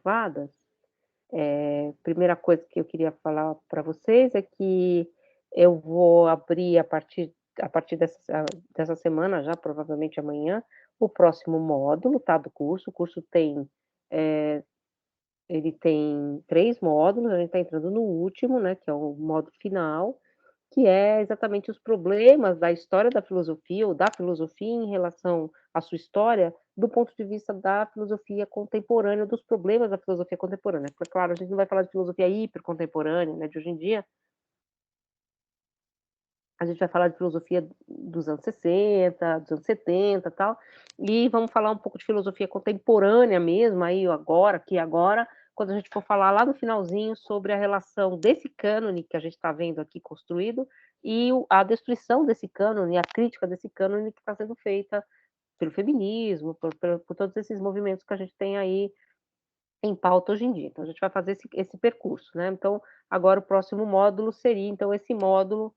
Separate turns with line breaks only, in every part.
gravadas, primeira coisa que eu queria falar para vocês é que eu vou abrir a partir dessa semana, já provavelmente amanhã, o próximo módulo, tá, do curso. O curso tem, eh, ele tem 3 módulos, a gente está entrando no último, né, que é o módulo final, que é exatamente os problemas da história da filosofia ou da filosofia em relação à sua história, do ponto de vista da filosofia contemporânea, dos problemas da filosofia contemporânea. Porque, claro, a gente não vai falar de filosofia hipercontemporânea, né, de hoje em dia, a gente vai falar de filosofia dos anos 60, dos anos 70, tal, e vamos falar um pouco de filosofia contemporânea mesmo, aí agora, aqui e agora, quando a gente for falar lá no finalzinho sobre a relação desse cânone que a gente está vendo aqui construído e a destruição desse cânone, a crítica desse cânone que está sendo feita pelo feminismo, por todos esses movimentos que a gente tem aí em pauta hoje em dia. Então a gente vai fazer esse percurso, né. Então, agora o próximo módulo seria, então, esse módulo,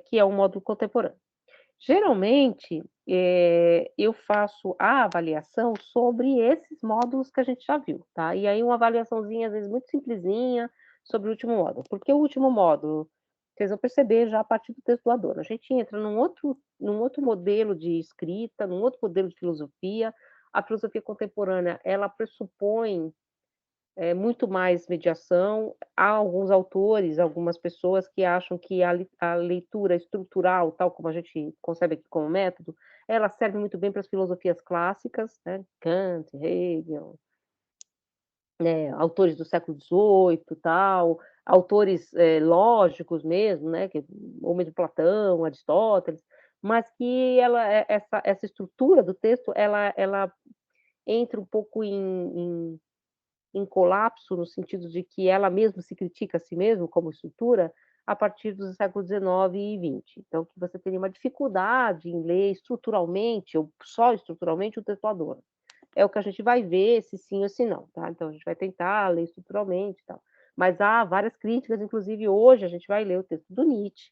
que é um módulo contemporâneo. Geralmente, eu faço a avaliação sobre esses módulos que a gente já viu, tá. E aí uma avaliaçãozinha, às vezes, muito simplesinha sobre o último módulo, porque o último módulo, vocês vão perceber já a partir do texto do Adorno, a gente entra num outro modelo de escrita, num outro modelo de filosofia. A filosofia contemporânea, ela pressupõe muito mais mediação. Há alguns autores, algumas pessoas que acham que a leitura estrutural, tal como a gente concebe aqui como método, ela serve muito bem para as filosofias clássicas, né, Kant, Hegel, autores do século XVIII, tal, autores, lógicos mesmo, né, que ou mesmo Platão, Aristóteles, mas que essa estrutura do texto, ela entra um pouco em colapso, no sentido de que ela mesma se critica a si mesma como estrutura, a partir dos séculos XIX e XX. Então, que você teria uma dificuldade em ler estruturalmente, ou só estruturalmente, o texto Adorno. É o que a gente vai ver, se sim ou se não, tá. Então a gente vai tentar ler estruturalmente e tal. Mas há várias críticas, inclusive hoje a gente vai ler o texto do Nietzsche,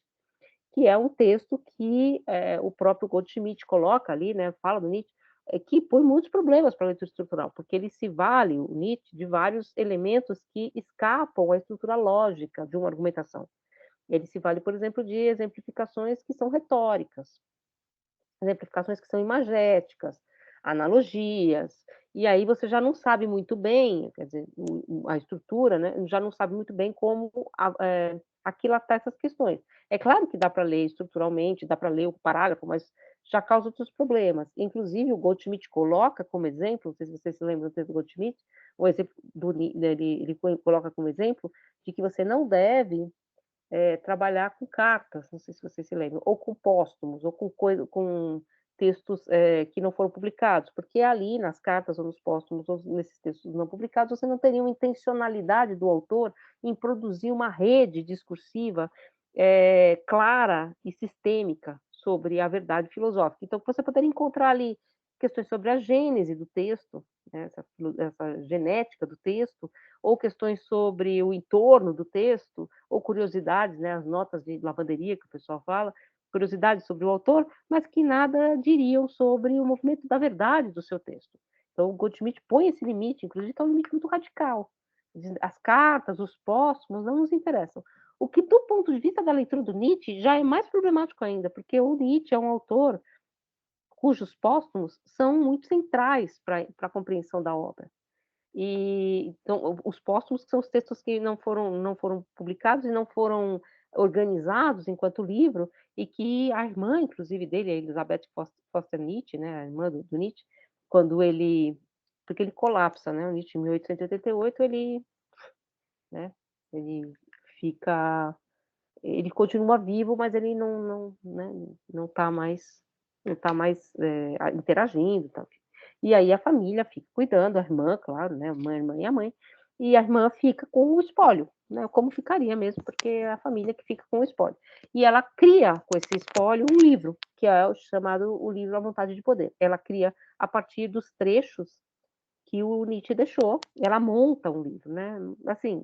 que é um texto que, o próprio Goldschmidt coloca ali, né, fala do Nietzsche, que põe muitos problemas para a leitura estrutural, porque ele se vale, o Nietzsche, de vários elementos que escapam à estrutura lógica de uma argumentação. Ele se vale, por exemplo, de exemplificações que são retóricas, exemplificações que são imagéticas, analogias, e aí você já não sabe muito bem, quer dizer, a estrutura, né, já não sabe muito bem como aquilatar essas questões. É claro que dá para ler estruturalmente, dá para ler o parágrafo, mas já causa outros problemas. Inclusive o Goldschmidt coloca como exemplo, não sei se vocês se lembram do texto do Goldschmidt, o exemplo ele coloca como exemplo de que você não deve trabalhar com cartas, não sei se vocês se lembram, ou com póstumos, ou com textos, que não foram publicados, porque ali nas cartas ou nos póstumos ou nesses textos não publicados, você não teria uma intencionalidade do autor em produzir uma rede discursiva, clara e sistêmica sobre a verdade filosófica. Então você poderia encontrar ali questões sobre a gênese do texto, né, essa genética do texto, ou questões sobre o entorno do texto, ou curiosidades, né, as notas de lavanderia que o pessoal fala, curiosidades sobre o autor, mas que nada diriam sobre o movimento da verdade do seu texto. Então o Goldschmidt põe esse limite, inclusive é um limite muito radical. Diz: "As cartas, os póstumos não nos interessam". O que, do ponto de vista da leitura do Nietzsche, já é mais problemático ainda, porque o Nietzsche é um autor cujos póstumos são muito centrais para a compreensão da obra. E então os póstumos são os textos que não foram publicados e não foram organizados enquanto livro, e que a irmã, inclusive, dele, a Elizabeth Foster Nietzsche, né, a irmã do Nietzsche, quando ele, porque ele colapsa, né, o Nietzsche em 1888, né, ele fica, ele continua vivo, mas ele né, não está mais interagindo, tal. E aí a família fica cuidando, a irmã, claro, né, a irmã e a mãe, e a irmã fica com o espólio, né, como ficaria mesmo, porque é a família que fica com o espólio. E ela cria com esse espólio um livro, que é o chamado o livro A Vontade de Poder. Ela cria a partir dos trechos que o Nietzsche deixou, ela monta um livro, né, assim,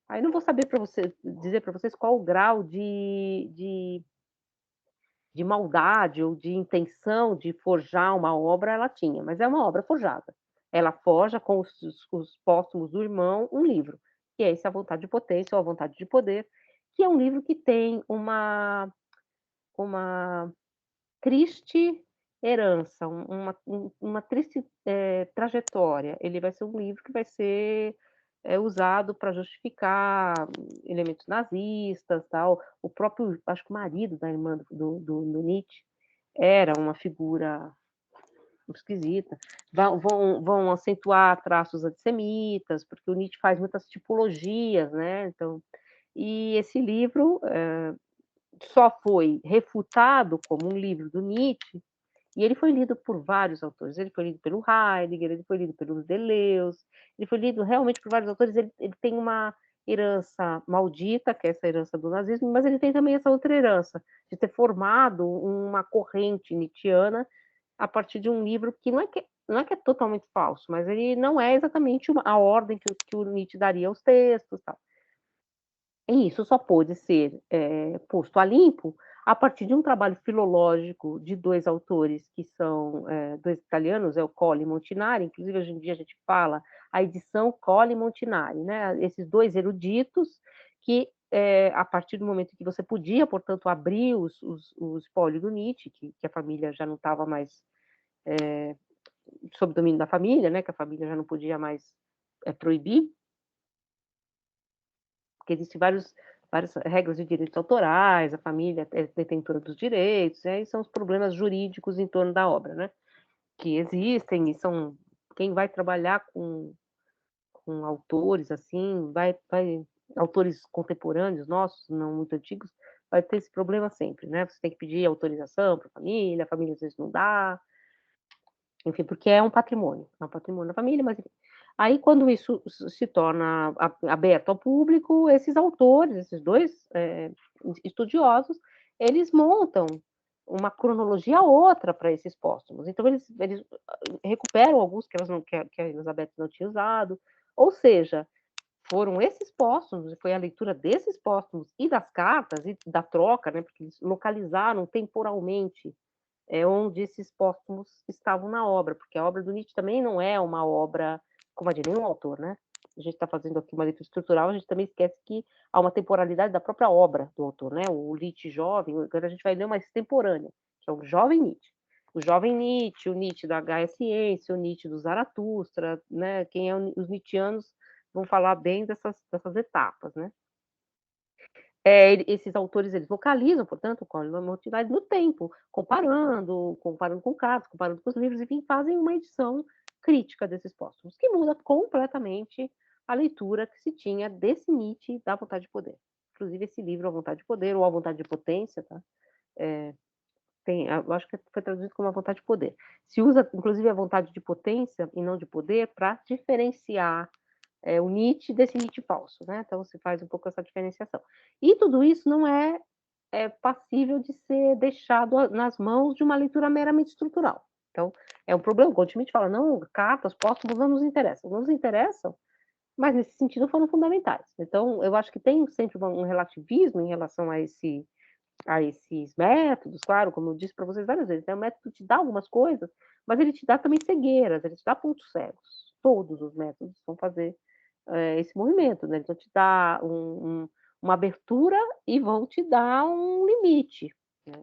aí não vou saber para você dizer para vocês qual o grau de maldade ou de intenção de forjar uma obra ela tinha, mas é uma obra forjada. ela forja com os póstumos do irmão um livro, que é esse A Vontade de Potência ou A Vontade de Poder, que é um livro que tem uma triste herança, uma triste, trajetória. Ele vai ser um livro que vai ser, usado para justificar elementos nazistas, tal. O próprio acho que o marido da irmã do Nietzsche era uma figura esquisita. Vão acentuar traços antissemitas, porque o Nietzsche faz muitas tipologias, né, então e esse livro, só foi refutado como um livro do Nietzsche, e ele foi lido por vários autores. Ele foi lido pelo Heidegger, ele foi lido pelo Deleuze, ele foi lido realmente por vários autores. Ele tem uma herança maldita, que é essa herança do nazismo, mas ele tem também essa outra herança, de ter formado uma corrente nietzschiana a partir de um livro que não é que é totalmente falso, mas ele não é exatamente a ordem que o Nietzsche daria aos textos, tal. E isso só pôde ser, posto a limpo a partir de um trabalho filológico de 2 autores que são, 2 italianos, é o Colli e Montinari, inclusive hoje em dia a gente fala a edição Colli e Montinari, né, esses 2 eruditos que, a partir do momento em que você podia, portanto, abrir o espólio do Nietzsche, que a família já não estava mais, sob domínio da família, né, que a família já não podia mais, proibir, porque existem várias regras de direitos autorais, a família é detentora dos direitos, e aí são os problemas jurídicos em torno da obra, né, que existem e são quem vai trabalhar com autores, assim, vai autores contemporâneos nossos, não muito antigos, vai ter esse problema sempre, né, você tem que pedir autorização para a família às vezes não dá, enfim, porque é um patrimônio da família, mas enfim. Aí quando isso se torna aberto ao público, esses autores, esses 2 estudiosos, eles montam uma cronologia outra para esses póstumos. Então eles recuperam alguns que elas não que a Elizabeth não tinha usado, ou seja, foram esses póstumos, foi a leitura desses póstumos e das cartas e da troca, né, porque eles localizaram temporalmente onde esses póstumos estavam na obra, porque a obra do Nietzsche também não é uma obra como a de nenhum autor, né. A gente está fazendo aqui uma leitura estrutural, a gente também esquece que há uma temporalidade da própria obra do autor, né, o Nietzsche jovem, agora a gente vai ler uma extemporânea, que é o jovem Nietzsche. O jovem Nietzsche, o Nietzsche da Gaia Ciência, o Nietzsche do Zaratustra, né, quem é os nietzschianos vão falar bem dessas etapas, né. Esses autores eles localizam, portanto, com a motilidade no tempo, comparando com cartas, comparando com os livros, enfim, fazem uma edição crítica desses póstumos, que muda completamente a leitura que se tinha desse Nietzsche da vontade de poder. Inclusive esse livro, A Vontade de Poder, ou A Vontade de Potência, tá, eh, eu acho que foi traduzido como A Vontade de Poder. Se usa, inclusive, a vontade de potência e não de poder para diferenciar o Nietzsche desse Nietzsche falso, né, então você faz um pouco essa diferenciação. E tudo isso não é passível de ser deixado nas mãos de uma leitura meramente estrutural. Então, é um problema, quando o Schmitt fala: "Não, cartas, póstumos não nos interessam", não nos interessam, mas nesse sentido foram fundamentais. Então, eu acho que tem sempre um relativismo em relação a esses métodos, claro, como eu disse para vocês várias vezes, né, o método te dá algumas coisas, mas ele te dá também cegueiras, ele te dá pontos cegos. Todos os métodos vão fazer esse movimento, né, eles vão te dar uma abertura e vão te dar um limite, né,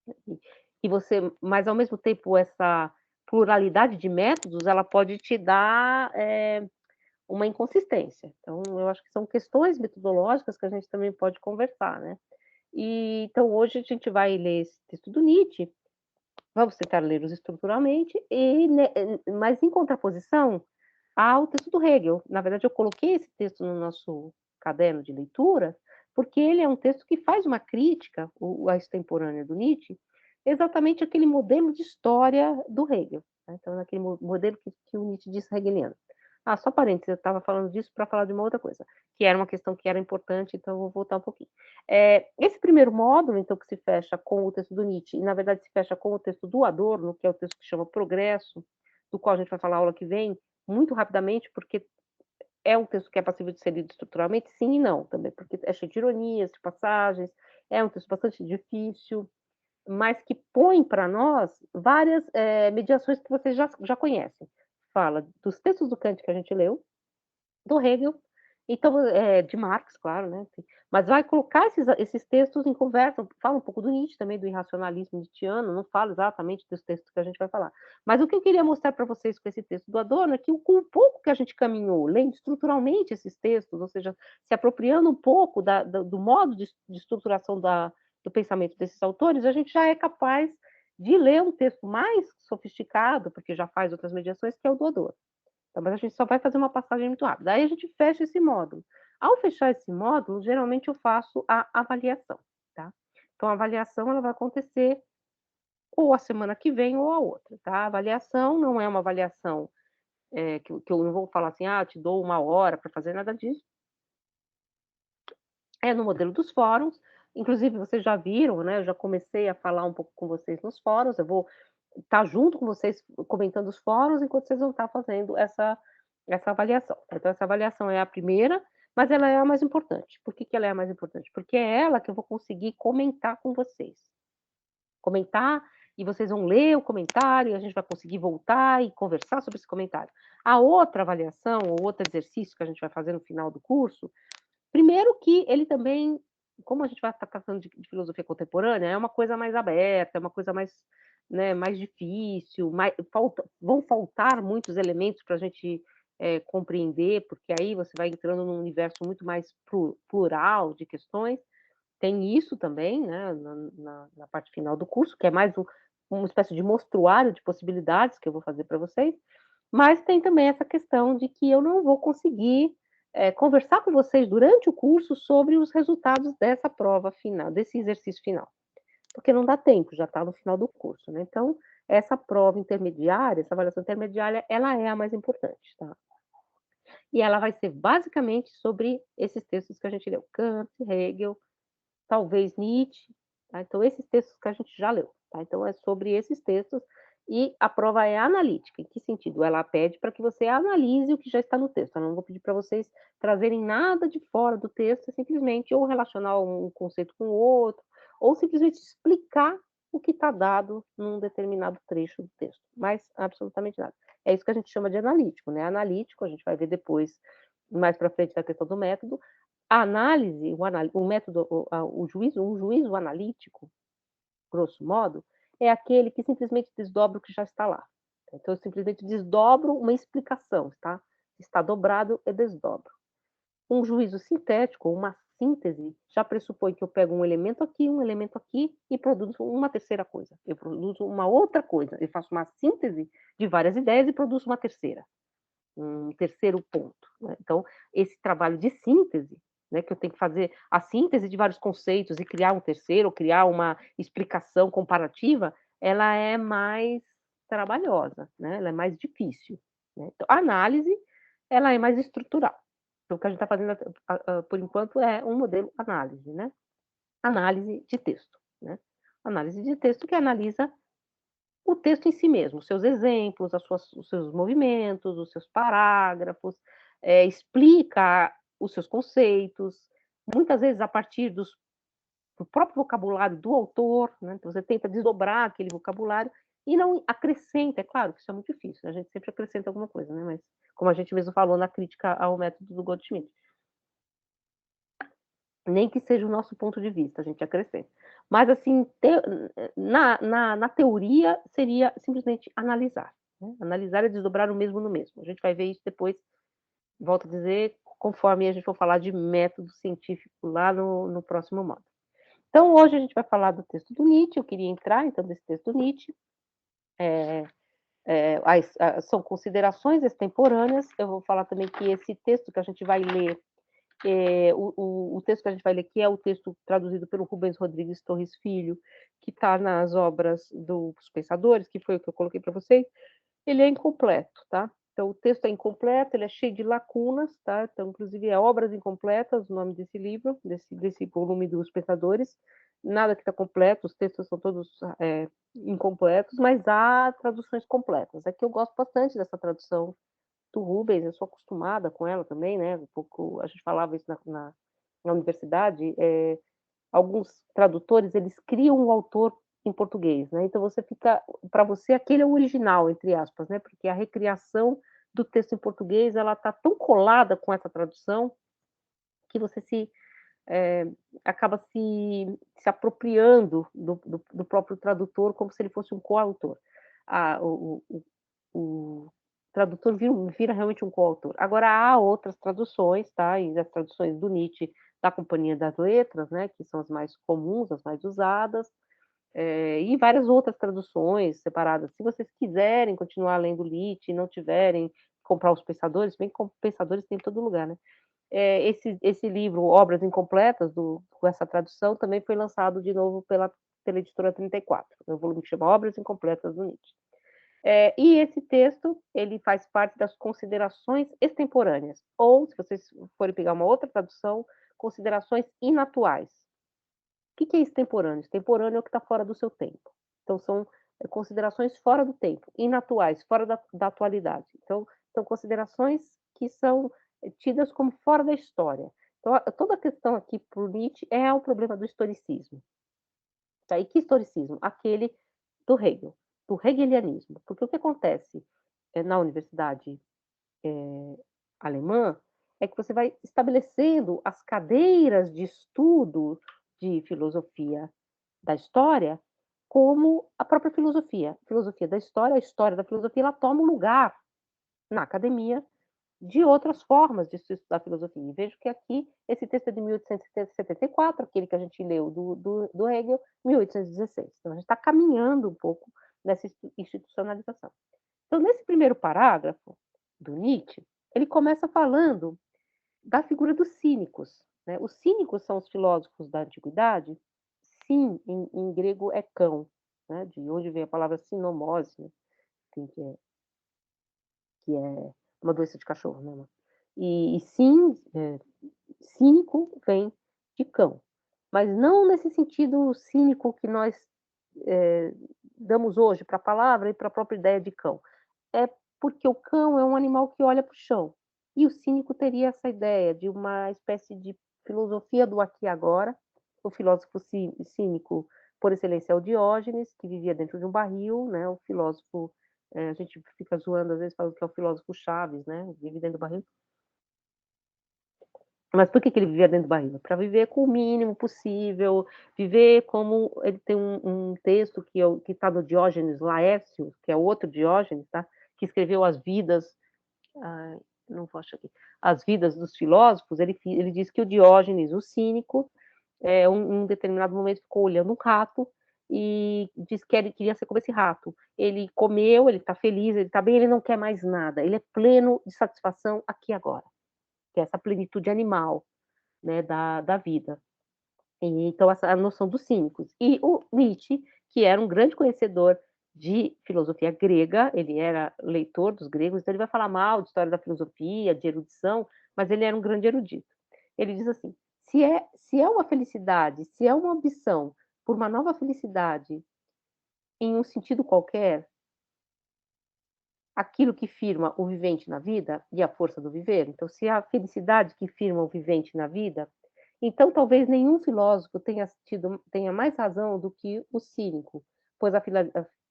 então, e você mas ao mesmo tempo essa pluralidade de métodos, ela pode te dar, uma inconsistência. Então eu acho que são questões metodológicas que a gente também pode conversar, né. E então hoje a gente vai ler esse texto do Nietzsche, vamos tentar lê-los estruturalmente mas em contraposição ao texto do Hegel. Na verdade, eu coloquei esse texto no nosso caderno de leitura, porque ele é um texto que faz uma crítica, a extemporânea do Nietzsche, exatamente aquele modelo de história do Hegel, né, então naquele modelo que o Nietzsche disse hegeliano. Ah, só parênteses, eu estava falando disso para falar de uma outra coisa, que era uma questão que era importante, então eu vou voltar um pouquinho. Esse primeiro módulo, então, que se fecha com o texto do Nietzsche, e na verdade se fecha com o texto do Adorno, que é o texto que chama Progresso, do qual a gente vai falar a aula que vem, muito rapidamente, porque é um texto que é passível de ser lido estruturalmente? Sim e não também, porque é cheio de ironias, de passagens, é um texto bastante difícil, mas que põe para nós várias, mediações que vocês já conhecem. fala dos textos do Kant que a gente leu, do Hegel, então, de Marx, claro, né, enfim, mas vai colocar esses textos em conversa, fala um pouco do Nietzsche também, do irracionalismo nietzschiano, não fala exatamente dos textos que a gente vai falar. Mas o que eu queria mostrar para vocês com esse texto do Adorno é que com o pouco que a gente caminhou, lendo estruturalmente esses textos, ou seja, se apropriando um pouco do modo de estruturação do pensamento desses autores, a gente já é capaz de ler um texto mais sofisticado, porque já faz outras mediações, que é o do Adorno. Então, mas a gente só vai fazer uma passagem muito rápida. Aí a gente fecha esse módulo. Ao fechar esse módulo, geralmente eu faço a avaliação, tá? Então, a avaliação ela vai acontecer ou a semana que vem ou a outra, tá? A avaliação não é uma avaliação que eu não vou falar assim, te dou 1 hora para fazer nada disso. É no modelo dos fóruns. Inclusive, vocês já viram, né? Eu já comecei a falar um pouco com vocês nos fóruns. Eu vou estar junto com vocês comentando os fóruns enquanto vocês vão estar fazendo essa avaliação. Então, essa avaliação é a primeira, mas ela é a mais importante. Por que ela é a mais importante? Porque é ela que eu vou conseguir comentar com vocês. Comentar, e vocês vão ler o comentário, e a gente vai conseguir voltar e conversar sobre esse comentário. A outra avaliação, ou outro exercício que a gente vai fazer no final do curso, primeiro que ele também, como a gente vai estar tratando de filosofia contemporânea, é uma coisa mais aberta, é uma coisa mais, né, mais difícil, vão faltar muitos elementos para a gente compreender, porque aí você vai entrando num universo muito mais plural de questões. Tem isso também, né, na parte final do curso, que é mais uma espécie de mostruário de possibilidades que eu vou fazer para vocês, mas tem também essa questão de que eu não vou conseguir conversar com vocês durante o curso sobre os resultados dessa prova final, desse exercício final, porque não dá tempo, já está no final do curso, né? Então, essa prova intermediária, essa avaliação intermediária, ela é a mais importante, tá? E ela vai ser basicamente sobre esses textos que a gente leu, Kant, Hegel, talvez Nietzsche, tá? Então, esses textos que a gente já leu, tá? Então, é sobre esses textos, e a prova é analítica. Em que sentido? Ela pede para que você analise o que já está no texto. Eu não vou pedir para vocês trazerem nada de fora do texto, é simplesmente ou relacionar um conceito com o outro, ou simplesmente explicar o que está dado num determinado trecho do texto, mas absolutamente nada. É isso que a gente chama de analítico, né? Analítico, a gente vai ver depois, mais para frente, da questão do método. A análise, o método, um juízo analítico, grosso modo, é aquele que simplesmente desdobra o que já está lá. Então, eu simplesmente desdobro uma explicação, tá? Está dobrado, eu desdobro. Um juízo sintético, uma síntese, já pressupõe que eu pego um elemento aqui e produzo uma terceira coisa. Eu produzo uma outra coisa. Eu faço uma síntese de várias ideias e produzo uma terceira, um terceiro ponto, né? Então, esse trabalho de síntese, né, que eu tenho que fazer a síntese de vários conceitos e criar um terceiro, ou criar uma explicação comparativa, ela é mais trabalhosa, né? Ela é mais difícil, né? Então, a análise, ela é mais estrutural. Então, o que a gente está fazendo, por enquanto, é um modelo análise, né? Análise de texto, né? Análise de texto que analisa o texto em si mesmo, os seus exemplos, os seus movimentos, os seus parágrafos, explica os seus conceitos, muitas vezes a partir do próprio vocabulário do autor, né? Então você tenta desdobrar aquele vocabulário e não acrescenta, é claro que isso é muito difícil, né? A gente sempre acrescenta alguma coisa, né? Mas como a gente mesmo falou na crítica ao método do Goldschmidt, nem que seja o nosso ponto de vista, a gente acrescenta. Mas, assim, na teoria, seria simplesmente analisar, né? Analisar é desdobrar o mesmo no mesmo. A gente vai ver isso depois, volto a dizer, conforme a gente for falar de método científico lá no próximo módulo. Então, hoje a gente vai falar do texto do Nietzsche, eu queria entrar, então, nesse texto do Nietzsche. São considerações extemporâneas, eu vou falar também que esse texto que a gente vai ler, o texto que a gente vai ler, que é o texto traduzido pelo Rubens Rodrigues Torres Filho, que está nas obras dos Pensadores, que foi o que eu coloquei para vocês, ele é incompleto, tá? Então, o texto é incompleto, ele é cheio de lacunas, tá? Então, inclusive, é Obras Incompletas, o nome desse livro, desse volume dos Pensadores. Nada que está completo, os textos são todos incompletos, mas há traduções completas. É que eu gosto bastante dessa tradução do Rubens, eu sou acostumada com ela também, né? Um pouco, a gente falava isso na universidade. Alguns tradutores, eles criam o autor em português, né, então você fica para você aquele é o original, entre aspas, né, porque a recriação do texto em português, ela está tão colada com essa tradução, que você eh, acaba se apropriando do próprio tradutor, como se ele fosse um coautor. Ah, o tradutor vira realmente um coautor. Agora há outras traduções, tá, e as traduções do Nietzsche da Companhia das Letras, né, que são as mais comuns, as mais usadas, e várias outras traduções separadas. Se vocês quiserem continuar lendo Nietzsche e não tiverem, comprar os Pensadores, bem que Pensadores tem em todo lugar, né. Esse livro, Obras Incompletas, com essa tradução, também foi lançado de novo pela editora 34, é o volume que chama Obras Incompletas do Nietzsche. E esse texto, ele faz parte das considerações extemporâneas, ou, se vocês forem pegar uma outra tradução, considerações inatuais. O que é extemporâneo? Extemporâneo é o que está fora do seu tempo. Então são, considerações fora do tempo, inatuais, fora da atualidade. Então, são considerações que são tidas como fora da história. Então, toda a questão aqui para o Nietzsche é o problema do historicismo. Tá, e que historicismo? Aquele do Hegel, do hegelianismo. Porque o que acontece, na universidade, alemã, é que você vai estabelecendo as cadeiras de estudo de filosofia da história, como a própria filosofia. Filosofia da história, a história da filosofia, ela toma um lugar na academia de outras formas de se estudar filosofia. E vejo que aqui, esse texto é de 1874, aquele que a gente leu do Hegel, 1816. Então, a gente está caminhando um pouco nessa institucionalização. Então, nesse primeiro parágrafo do Nietzsche, ele começa falando da figura dos cínicos. Né? Os cínicos são os filósofos da antiguidade. Sim, em grego é cão, né? De onde vem a palavra sinomose, né? Que é uma doença de cachorro, né? E sim, cínico vem de cão, mas não nesse sentido cínico que nós eh, damos hoje para a palavra e para a própria ideia de cão. É porque o cão é um animal que olha para o chão. E o cínico teria essa ideia de uma espécie de filosofia do aqui e agora. O filósofo cínico, por excelência, é o Diógenes, que vivia dentro de um barril, né? O filósofo, a gente fica zoando, às vezes, falando que é o filósofo Chaves, né? Vive dentro do barril. Mas por que ele vivia dentro do barril? Para viver com o mínimo possível, viver como ele tem um texto que está no Diógenes Laércio, que é outro Diógenes, tá? Que escreveu as vidas, ai, não vou achar aqui, as vidas dos filósofos. Ele diz que o Diógenes, o cínico, um determinado momento ficou olhando um rato e disse que ele queria ser como esse rato. Ele comeu, ele está feliz, ele está bem, ele não quer mais nada. Ele é pleno de satisfação aqui e agora, que é essa plenitude animal, né, da vida. E, então, essa a noção dos cínicos. E o Nietzsche, que era um grande conhecedor de filosofia grega, ele era leitor dos gregos, então ele vai falar mal de história da filosofia, de erudição, mas ele era um grande erudito. Ele diz assim: se é uma felicidade, se é uma ambição por uma nova felicidade em um sentido qualquer, aquilo que firma o vivente na vida e a força do viver. Então, se é a felicidade que firma o vivente na vida, então talvez nenhum filósofo tenha mais razão do que o cínico, pois a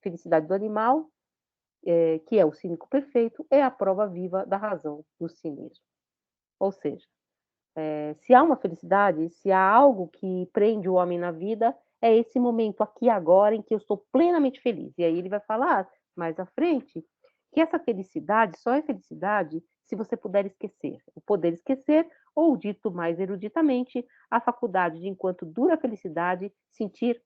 felicidade do animal, que é o cínico perfeito, é a prova viva da razão do cinismo. Ou seja, se há uma felicidade, se há algo que prende o homem na vida, é esse momento aqui e agora em que eu estou plenamente feliz. E aí ele vai falar mais à frente que essa felicidade só é felicidade se você puder esquecer. O poder esquecer, ou dito mais eruditamente, a faculdade de, enquanto dura a felicidade, sentir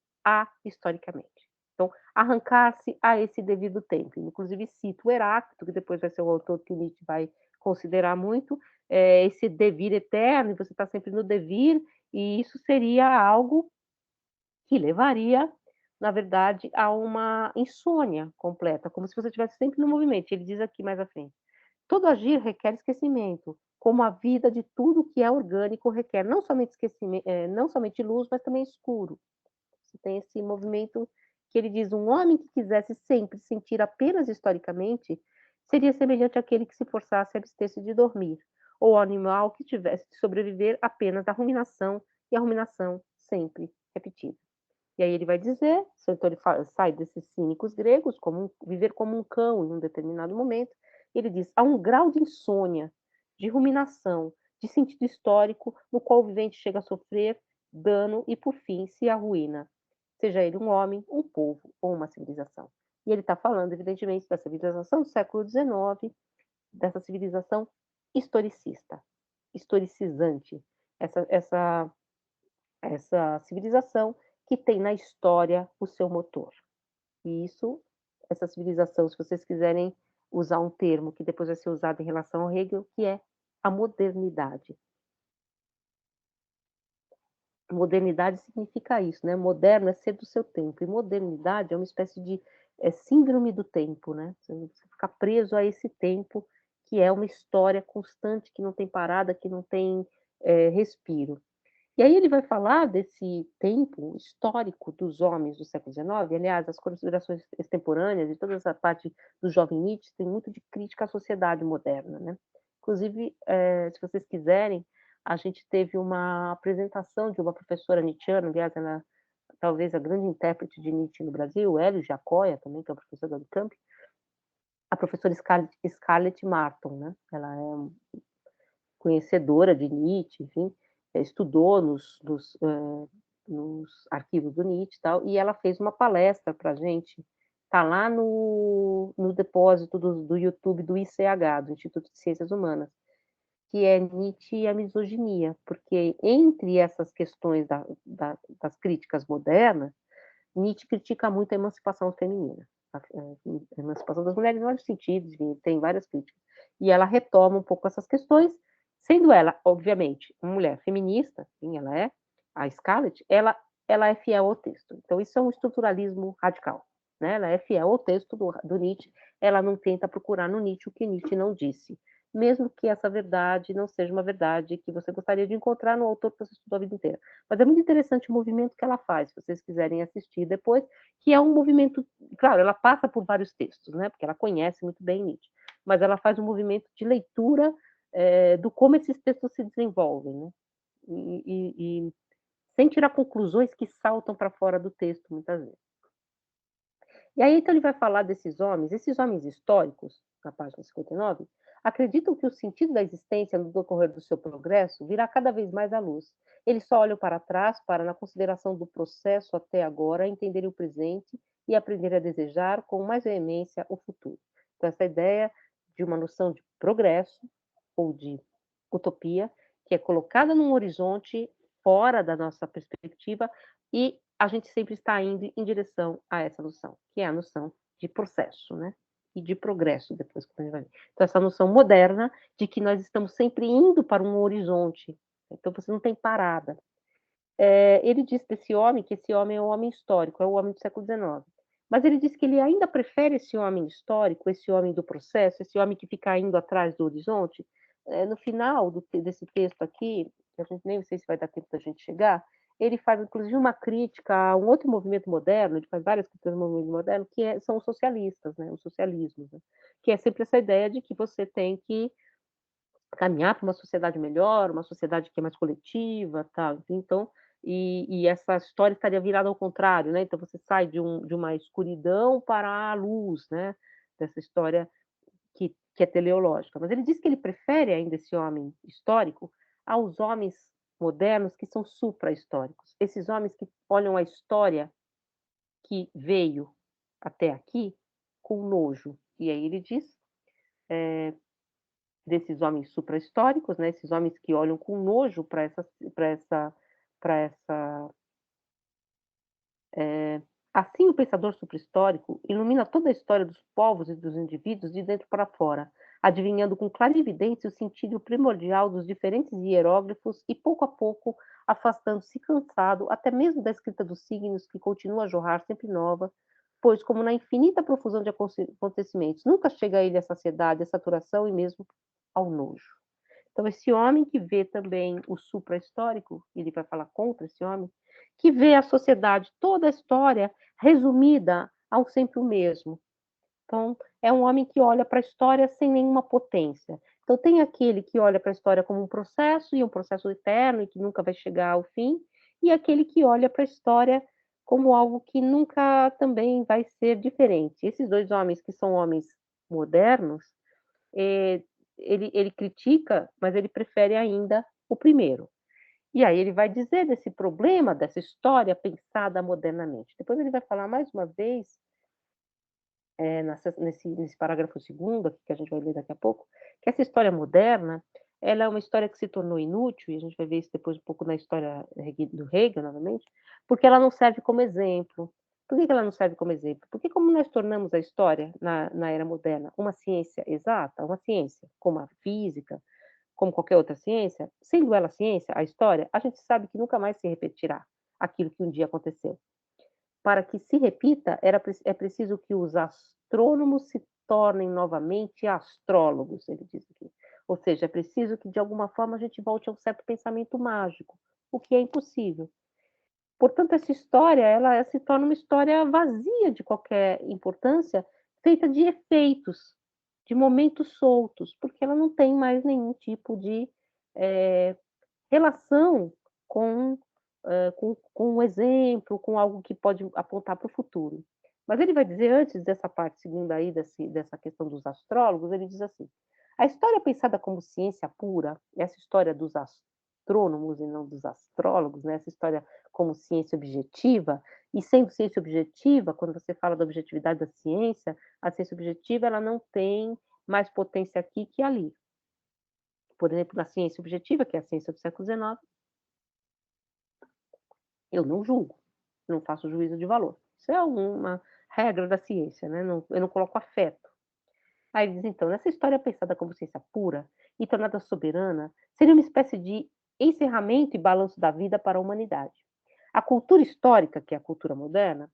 historicamente. Então, arrancar-se a esse devido tempo. Inclusive, cito o Heráclito, que depois vai ser um autor que o Nietzsche vai considerar muito, esse devir eterno, e você está sempre no devir, e isso seria algo que levaria, na verdade, a uma insônia completa, como se você estivesse sempre no movimento. Ele diz aqui mais à frente: todo agir requer esquecimento, como a vida de tudo que é orgânico requer não somente esquecimento, não somente luz, mas também escuro. Você tem esse movimento que ele diz: um homem que quisesse sempre sentir apenas historicamente seria semelhante àquele que se forçasse a abster-se de dormir, ou ao animal que tivesse de sobreviver apenas à ruminação, e a ruminação sempre repetida. E aí ele vai dizer, então ele sai desses cínicos gregos, viver como um cão em um determinado momento, ele diz: "Há um grau de insônia, de ruminação, de sentido histórico, no qual o vivente chega a sofrer dano e, por fim, se arruína, seja ele um homem, um povo ou uma civilização". E ele está falando, evidentemente, da civilização do século XIX, dessa civilização historicista, historicizante, essa civilização que tem na história o seu motor. E isso, essa civilização, se vocês quiserem usar um termo que depois vai ser usado em relação ao Hegel, que é a modernidade. Modernidade significa isso, né? Moderno é ser do seu tempo, e modernidade é uma espécie de síndrome do tempo, né? Você ficar preso a esse tempo que é uma história constante, que não tem parada, que não tem respiro. E aí ele vai falar desse tempo histórico dos homens do século XIX. Aliás, as considerações extemporâneas e toda essa parte do jovem Nietzsche tem muito de crítica à sociedade moderna, né. Inclusive, se vocês quiserem, a gente teve uma apresentação de uma professora nietzschiana, aliás, ela talvez a grande intérprete de Nietzsche no Brasil, Hélio Giacoia também, que é o professor da Unicamp, a professora Scarlett Marton, né. Ela é conhecedora de Nietzsche, enfim, estudou nos arquivos do Nietzsche e tal, e ela fez uma palestra para a gente, tá lá no depósito do YouTube do ICH, do Instituto de Ciências Humanas, que é Nietzsche e a misoginia, porque entre essas questões das críticas modernas, Nietzsche critica muito a emancipação feminina, a emancipação das mulheres em vários sentidos, enfim, tem várias críticas. E ela retoma um pouco essas questões, sendo ela, obviamente, uma mulher feminista, sim, ela é, a Scarlett, ela é fiel ao texto. Então isso é um estruturalismo radical, né, ela é fiel ao texto do Nietzsche, ela não tenta procurar no Nietzsche o que Nietzsche não disse, mesmo que essa verdade não seja uma verdade que você gostaria de encontrar no autor que você estudou a vida inteira. Mas é muito interessante o movimento que ela faz, se vocês quiserem assistir depois, que é um movimento, claro, ela passa por vários textos, né, porque ela conhece muito bem Nietzsche, mas ela faz um movimento de leitura, do como esses textos se desenvolvem, né, e sem tirar conclusões que saltam para fora do texto, muitas vezes. E aí, então, ele vai falar desses homens, esses homens históricos, na página 59, acreditam que o sentido da existência no decorrer do seu progresso virá cada vez mais à luz. Eles só olham para trás para, na consideração do processo até agora, entenderem o presente e aprender a desejar com mais veemência o futuro. Então, essa ideia de uma noção de progresso ou de utopia, que é colocada num horizonte fora da nossa perspectiva, e a gente sempre está indo em direção a essa noção, que é a noção de processo, né, e de progresso depois que a gente vai ver. Então essa noção moderna de que nós estamos sempre indo para um horizonte, então você não tem parada. Ele diz desse homem que esse homem é um homem histórico, é o homem do século XIX, mas ele diz que ele ainda prefere esse homem histórico, esse homem do processo, esse homem que fica indo atrás do horizonte. No final desse texto aqui, que a gente nem sei se vai dar tempo da gente chegar, ele faz inclusive uma crítica a um outro movimento moderno, ele faz várias críticas ao movimento moderno, são os socialistas, né, o socialismo, né, que é sempre essa ideia de que você tem que caminhar para uma sociedade melhor, uma sociedade que é mais coletiva, tal. Então, essa história estaria virada ao contrário, né? Então você sai de uma escuridão para a luz, né? Dessa história que é teleológica. Mas ele diz que ele prefere ainda esse homem histórico aos homens modernos que são supra-históricos. Esses homens que olham a história que veio até aqui com nojo. E aí ele diz desses homens supra-históricos, né, esses homens que olham com nojo para essa assim o pensador supra-histórico ilumina toda a história dos povos e dos indivíduos de dentro para fora, adivinhando com clarividência o sentido primordial dos diferentes hieróglifos e pouco a pouco afastando-se cansado até mesmo da escrita dos signos que continua a jorrar sempre nova, pois como na infinita profusão de acontecimentos nunca chega a ele a saciedade, a saturação e mesmo ao nojo. Então, esse homem que vê também o supra-histórico, ele vai falar contra esse homem, que vê a sociedade, toda a história resumida ao sempre o mesmo. Então, é um homem que olha para a história sem nenhuma potência. Então, tem aquele que olha para a história como um processo, e um processo eterno, e que nunca vai chegar ao fim, e aquele que olha para a história como algo que nunca também vai ser diferente. Esses 2 homens que são homens modernos, eh, ele critica, mas ele prefere ainda o primeiro. E aí ele vai dizer desse problema, dessa história pensada modernamente. Depois ele vai falar mais uma vez, nesse parágrafo segundo aqui, que a gente vai ler daqui a pouco, que essa história moderna, ela é uma história que se tornou inútil, e a gente vai ver isso depois um pouco na história do Hegel novamente, porque ela não serve como exemplo. Por que que ela não serve como exemplo? Porque como nós tornamos a história na era moderna uma ciência exata, uma ciência como a física, como qualquer outra ciência, sendo ela ciência, a história, a gente sabe que nunca mais se repetirá aquilo que um dia aconteceu. Para que se repita, é preciso que os astrônomos se tornem novamente astrólogos, ele diz aqui. Ou seja, é preciso que de alguma forma a gente volte a um certo pensamento mágico, o que é impossível. Portanto, essa história, ela se torna uma história vazia de qualquer importância, feita de efeitos, de momentos soltos, porque ela não tem mais nenhum tipo de, eh, relação com, com um exemplo, com algo que pode apontar para o futuro. Mas ele vai dizer, antes dessa parte segunda aí, dessa questão dos astrólogos, ele diz assim: "A história pensada como ciência pura, essa história dos astrônomos e não dos astrólogos, né, essa história como ciência objetiva, e sendo ciência objetiva, quando você fala da objetividade da ciência, a ciência objetiva ela não tem mais potência aqui que ali. Por exemplo, na ciência objetiva, que é a ciência do século XIX, eu não julgo, não faço juízo de valor. Isso é uma regra da ciência, né, eu não coloco afeto. Aí ele diz então, nessa história pensada como ciência pura e tornada soberana, seria uma espécie de encerramento e balanço da vida para a humanidade. A cultura histórica, que é a cultura moderna,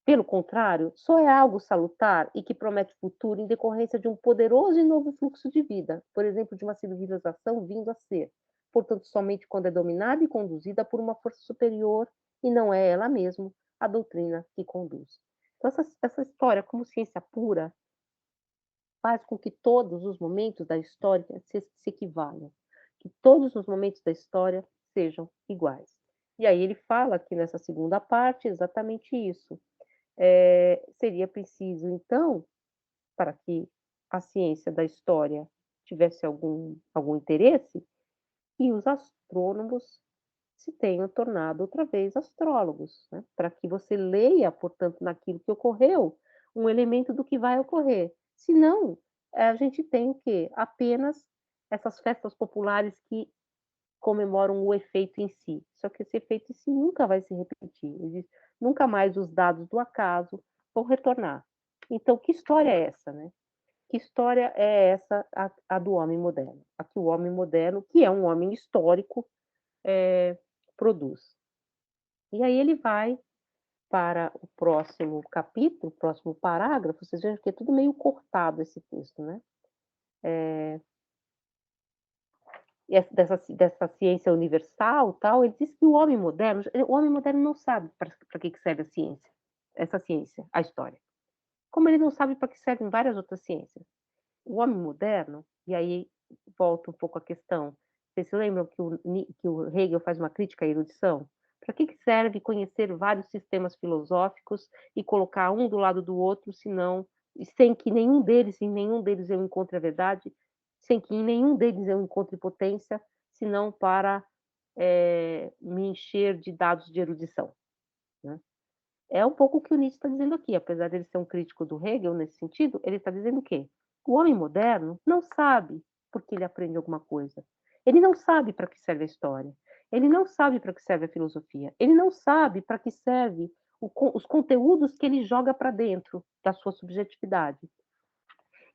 pelo contrário, só é algo salutar e que promete futuro em decorrência de um poderoso e novo fluxo de vida, por exemplo, de uma civilização vindo a ser, portanto, somente quando é dominada e conduzida por uma força superior e não é ela mesma a doutrina que conduz. Então, essa história, como ciência pura, faz com que todos os momentos da história se equivalham, que todos os momentos da história sejam iguais. E aí ele fala aqui nessa segunda parte exatamente isso. Seria preciso, então, para que a ciência da história tivesse algum interesse, que os astrônomos se tenham tornado outra vez astrólogos, né, para que você leia, portanto, naquilo que ocorreu, um elemento do que vai ocorrer. Senão, a gente tem o quê? Apenas essas festas populares que comemoram o efeito em si. Só que esse efeito em si nunca vai se repetir. Nunca mais os dados do acaso vão retornar. Então, que história é essa, né? Que história é essa, a do homem moderno? A que o homem moderno, que é um homem histórico, produz. E aí ele vai para o próximo capítulo, o próximo parágrafo, vocês vejam que é tudo meio cortado esse texto, né? E dessa ciência universal, tal, ele diz que o homem moderno não sabe para que serve a ciência, essa ciência, a história. Como ele não sabe para que servem várias outras ciências. O homem moderno, e aí volta um pouco a questão, vocês se lembram que o Hegel faz uma crítica à erudição? Para que serve conhecer vários sistemas filosóficos e colocar um do lado do outro, senão, sem que em nenhum deles eu encontre a verdade, sem que em nenhum deles eu encontre potência, senão para me encher de dados de erudição, né? É um pouco o que o Nietzsche está dizendo aqui, apesar de ele ser um crítico do Hegel nesse sentido, ele está dizendo o quê? O homem moderno não sabe por que ele aprende alguma coisa. Ele não sabe para que serve a história. Ele não sabe para que serve a filosofia. Ele não sabe para que serve os conteúdos que ele joga para dentro da sua subjetividade.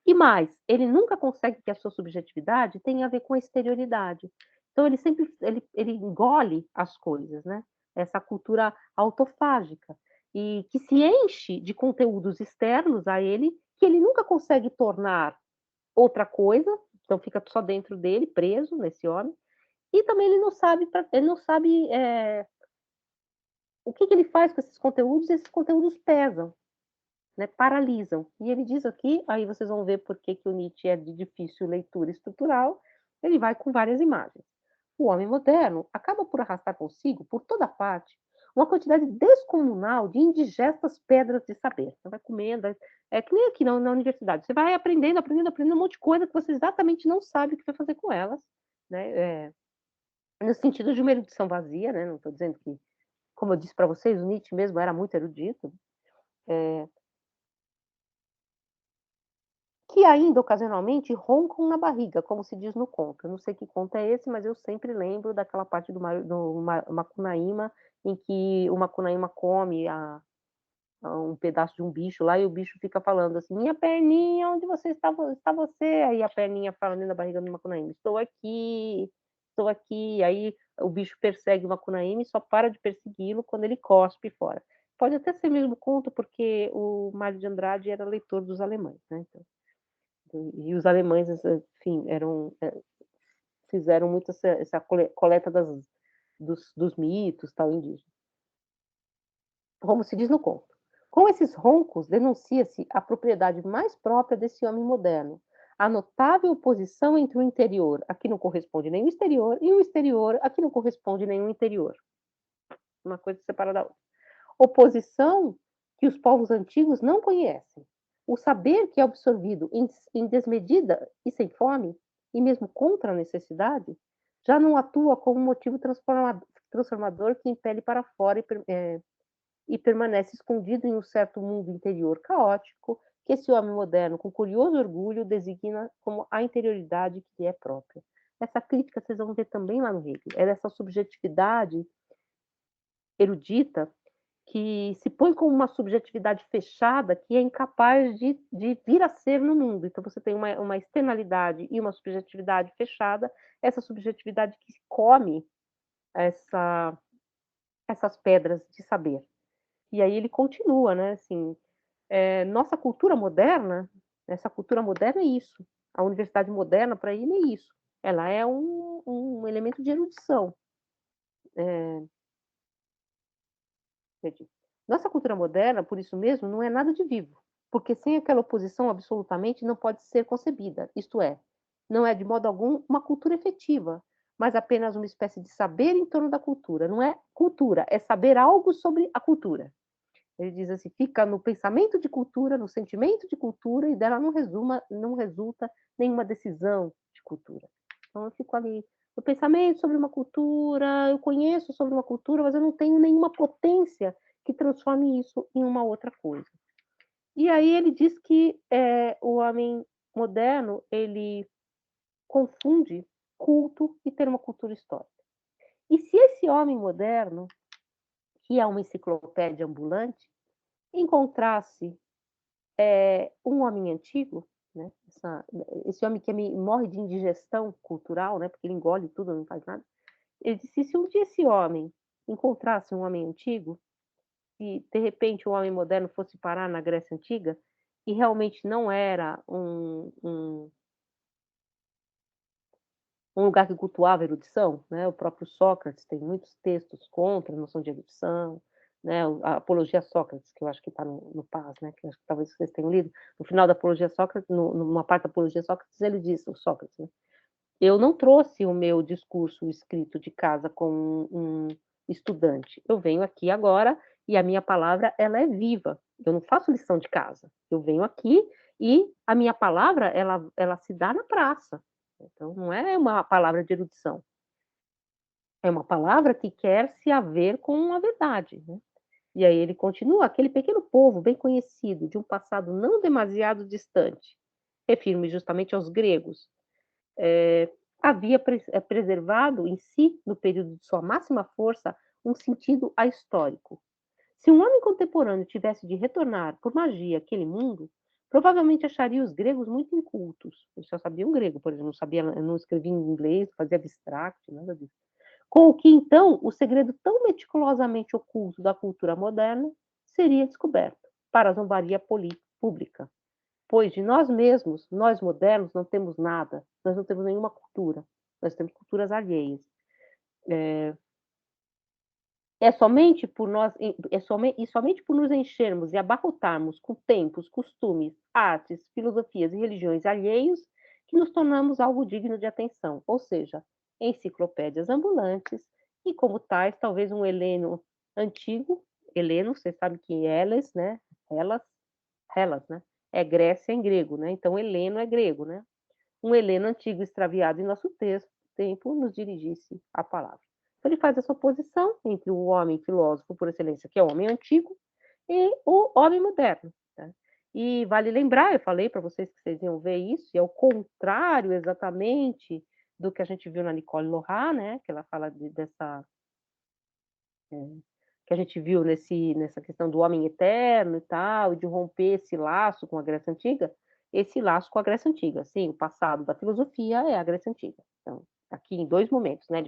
E mais, ele nunca consegue que a sua subjetividade tenha a ver com a exterioridade. Então ele sempre ele engole as coisas, né? Essa cultura autofágica e que se enche de conteúdos externos a ele que ele nunca consegue tornar outra coisa, então fica só dentro dele, preso nesse homem. E também ele não sabe o que ele faz com esses conteúdos. Esses conteúdos pesam, né, paralisam. E ele diz aqui, aí vocês vão ver por que que o Nietzsche é de difícil leitura estrutural, ele vai com várias imagens. O homem moderno acaba por arrastar consigo, por toda parte, uma quantidade descomunal de indigestas pedras de saber. Você vai comendo, é que nem aqui na universidade, você vai aprendendo, aprendendo, aprendendo um monte de coisa que você exatamente não sabe o que vai fazer com elas, né, no sentido de uma erudição vazia, né, não estou dizendo que, como eu disse para vocês, o Nietzsche mesmo era muito erudito, eh, que ainda ocasionalmente roncam na barriga, como se diz no conto. Eu não sei que conto é esse, mas eu sempre lembro daquela parte do Macunaíma, em que o Macunaíma come um pedaço de um bicho lá e o bicho fica falando assim: "Minha perninha, onde você está, está você?" Aí a perninha fala dentro da barriga do Macunaíma: "Estou aqui, estou aqui." Aí o bicho persegue o Macunaíma e só para de persegui-lo quando ele cospe fora. Pode até ser mesmo conto, porque o Mário de Andrade era leitor dos alemães, né, então, e os alemães, enfim, fizeram muito essa coleta dos mitos, tal, indígenas. Como se diz no conto. Com esses roncos, denuncia-se a propriedade mais própria desse homem moderno, a notável oposição entre o interior, a que não corresponde nem o exterior, e o exterior, a que não corresponde nem o interior. Uma coisa separa da outra. Oposição que os povos antigos não conhecem. O saber que é absorvido em desmedida e sem fome, e mesmo contra a necessidade, já não atua como motivo transformador que impele para fora e permanece escondido em um certo mundo interior caótico, que esse homem moderno, com curioso orgulho, designa como a interioridade que lhe é própria. Essa crítica vocês vão ver também lá no Hegel, é dessa subjetividade erudita que se põe como uma subjetividade fechada que é incapaz de vir a ser no mundo. Então você tem uma externalidade e uma subjetividade fechada, essa subjetividade que come essa, essas pedras de saber. E aí ele continua, né, assim, nossa cultura moderna, essa cultura moderna é isso. A universidade moderna, para ele, é isso. Ela é um elemento de erudição. Eh, Entendi. Nossa cultura moderna, por isso mesmo, não é nada de vivo, porque sem aquela oposição absolutamente não pode ser concebida, isto é, não é de modo algum uma cultura efetiva, mas apenas uma espécie de saber em torno da cultura. Não é cultura, é saber algo sobre a cultura. Ele diz assim: fica no pensamento de cultura, no sentimento de cultura, e dela não resulta nenhuma decisão de cultura. Então eu fico ali no pensamento sobre uma cultura, eu conheço sobre uma cultura, mas eu não tenho nenhuma potência que transforme isso em uma outra coisa. E aí ele diz que o homem moderno ele confunde culto e ter uma cultura histórica. E se esse homem moderno, que é uma enciclopédia ambulante, encontrasse um homem antigo, né, esse homem que morre de indigestão cultural, né, porque ele engole tudo, não faz nada. Ele disse: se um dia esse homem encontrasse um homem antigo, e de repente o homem moderno fosse parar na Grécia Antiga, e realmente não era um lugar que cultuava a erudição, né, o próprio Sócrates tem muitos textos contra a noção de erudição, né, a Apologia a Sócrates, que eu acho que está no Paz, né, que acho que talvez vocês tenham lido, no final da Apologia a Sócrates, numa parte da Apologia a Sócrates, ele diz, o Sócrates, né: "Eu não trouxe o meu discurso escrito de casa com um estudante, eu venho aqui agora e a minha palavra ela é viva, eu não faço lição de casa, eu venho aqui e a minha palavra ela se dá na praça, então não é uma palavra de erudição, é uma palavra que quer se haver com a verdade, né." E aí ele continua: "Aquele pequeno povo bem conhecido, de um passado não demasiado distante", refiro-me justamente aos gregos, havia preservado em si, no período de sua máxima força, um sentido ahistórico. Se um homem contemporâneo tivesse de retornar por magia àquele mundo, provavelmente acharia os gregos muito incultos. Eles só sabiam grego, por exemplo, não escrevia em inglês, fazia abstract, nada disso. Com o que então o segredo tão meticulosamente oculto da cultura moderna seria descoberto para a zombaria pública. Pois de nós mesmos, nós modernos, não temos nada, nós não temos nenhuma cultura, nós temos culturas alheias. É somente por nós, somente por nos enchermos e abarrotarmos com tempos, costumes, artes, filosofias e religiões alheios que nos tornamos algo digno de atenção, ou seja, enciclopédias ambulantes e, como tais, talvez um Heleno antigo, heleno, você sabe que Eles, né, Hellas Hellas, né, é Grécia em grego, né, então heleno é grego, né. Um heleno antigo extraviado em nosso texto, tempo nos dirigisse a palavra. Então ele faz essa oposição entre o homem filósofo por excelência, que é o homem antigo, e o homem moderno, né. E vale lembrar, eu falei para vocês que vocês iam ver isso, e é o contrário exatamente do que a gente viu na Nicole Lorat, né, que ela fala dessa que a gente viu nessa questão do homem eterno e tal, de romper esse laço com a Grécia Antiga, esse laço com a Grécia Antiga. Sim, o passado da filosofia é a Grécia Antiga. Então, aqui em 2 momentos, né,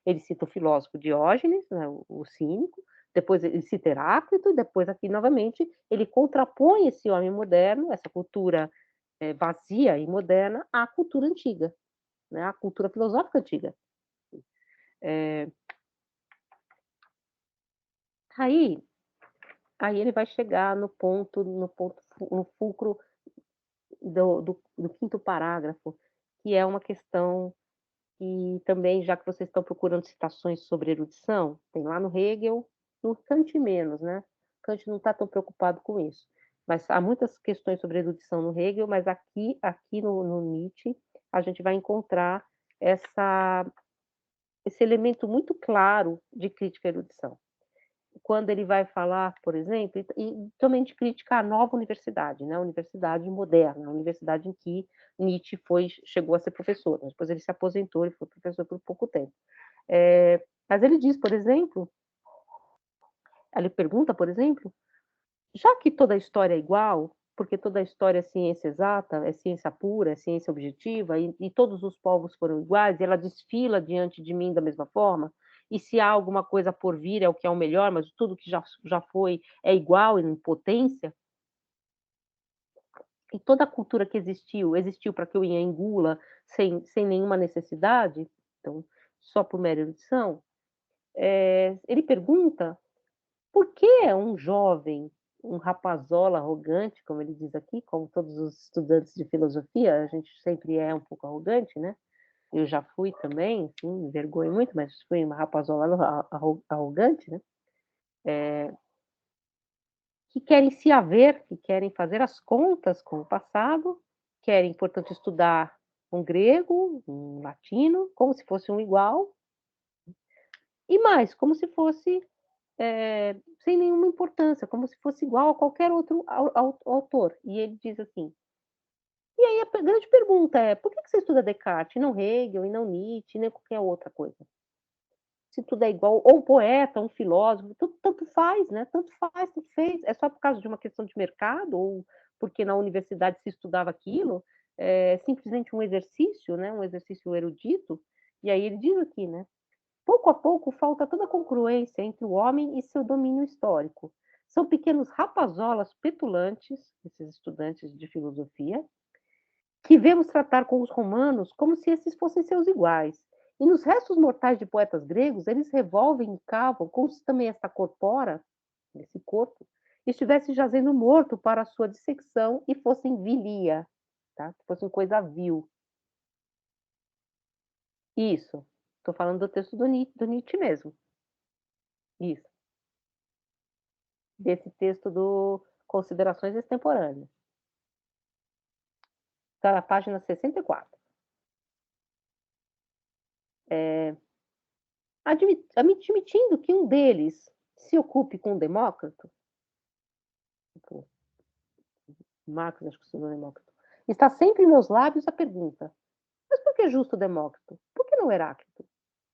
ele cita o filósofo Diógenes, né, o cínico, depois ele cita Heráclito, e depois aqui novamente ele contrapõe esse homem moderno, essa cultura, vazia e moderna, à cultura antiga, né, à cultura filosófica antiga. Eh, aí Aí ele vai chegar no fulcro do 5º parágrafo, que é uma questão que também, já que vocês estão procurando citações sobre erudição, tem lá no Hegel, no Kant menos, né. Kant não está tão preocupado com isso, mas há muitas questões sobre erudição no Hegel, mas aqui no Nietzsche, a gente vai encontrar essa esse elemento muito claro de crítica à erudição. Quando ele vai falar, por exemplo, e também de crítica à nova universidade, né, a universidade moderna, a universidade em que Nietzsche chegou a ser professor, mas depois ele se aposentou, ele foi professor por pouco tempo. Mas ele diz, por exemplo, ele pergunta, por exemplo: "Já que toda a história é igual, porque toda a história é ciência exata, é ciência pura, é ciência objetiva, e todos os povos foram iguais, e ela desfila diante de mim da mesma forma, e se há alguma coisa por vir é o que é o melhor, mas tudo que já foi é igual em potência, e toda a cultura que existiu para que eu a engula sem nenhuma necessidade, então, só por mera erudição". Ele pergunta por que um jovem, um rapazola arrogante, como ele diz aqui, como todos os estudantes de filosofia, a gente sempre é um pouco arrogante, né? Eu já fui também, assim, me envergonho muito, mas fui uma rapazola arrogante, né? Que querem se haver, que querem fazer as contas com o passado, querem, portanto, estudar um grego, um latino, como se fosse um igual, e mais, como se fosse sem nenhuma importância, como se fosse igual a qualquer outro autor. E ele diz assim: "E aí a grande pergunta é: por que que você estuda Descartes e não Hegel, e não Nietzsche, nem qualquer outra coisa? Se tudo é igual, ou um poeta, um filósofo, tudo tanto faz, né, tanto faz, tanto fez. É só por causa de uma questão de mercado ou porque na universidade se estudava aquilo? É simplesmente um exercício, né, um exercício erudito?". E aí ele diz aqui, né: "Pouco a pouco falta toda a congruência entre o homem e seu domínio histórico. São pequenos rapazolas petulantes, esses estudantes de filosofia, que vemos tratar com os romanos como se esses fossem seus iguais. E nos restos mortais de poetas gregos, eles revolvem e cavam como se também esta corpora, esse corpo, estivesse jazendo morto para a sua dissecção e fossem vilia, tá? Que fossem coisa vil". Isso. Estou falando do texto do Nietzsche mesmo. Isso. Desse texto do Considerações Extemporâneas. Está na página 64. Eh, admitindo que um deles se ocupe com Demócrito, tipo, Marcos, acho que se chama Demócrito, está sempre em meus lábios a pergunta: "Mas por que justo Demócrito? Por que não Heráclito?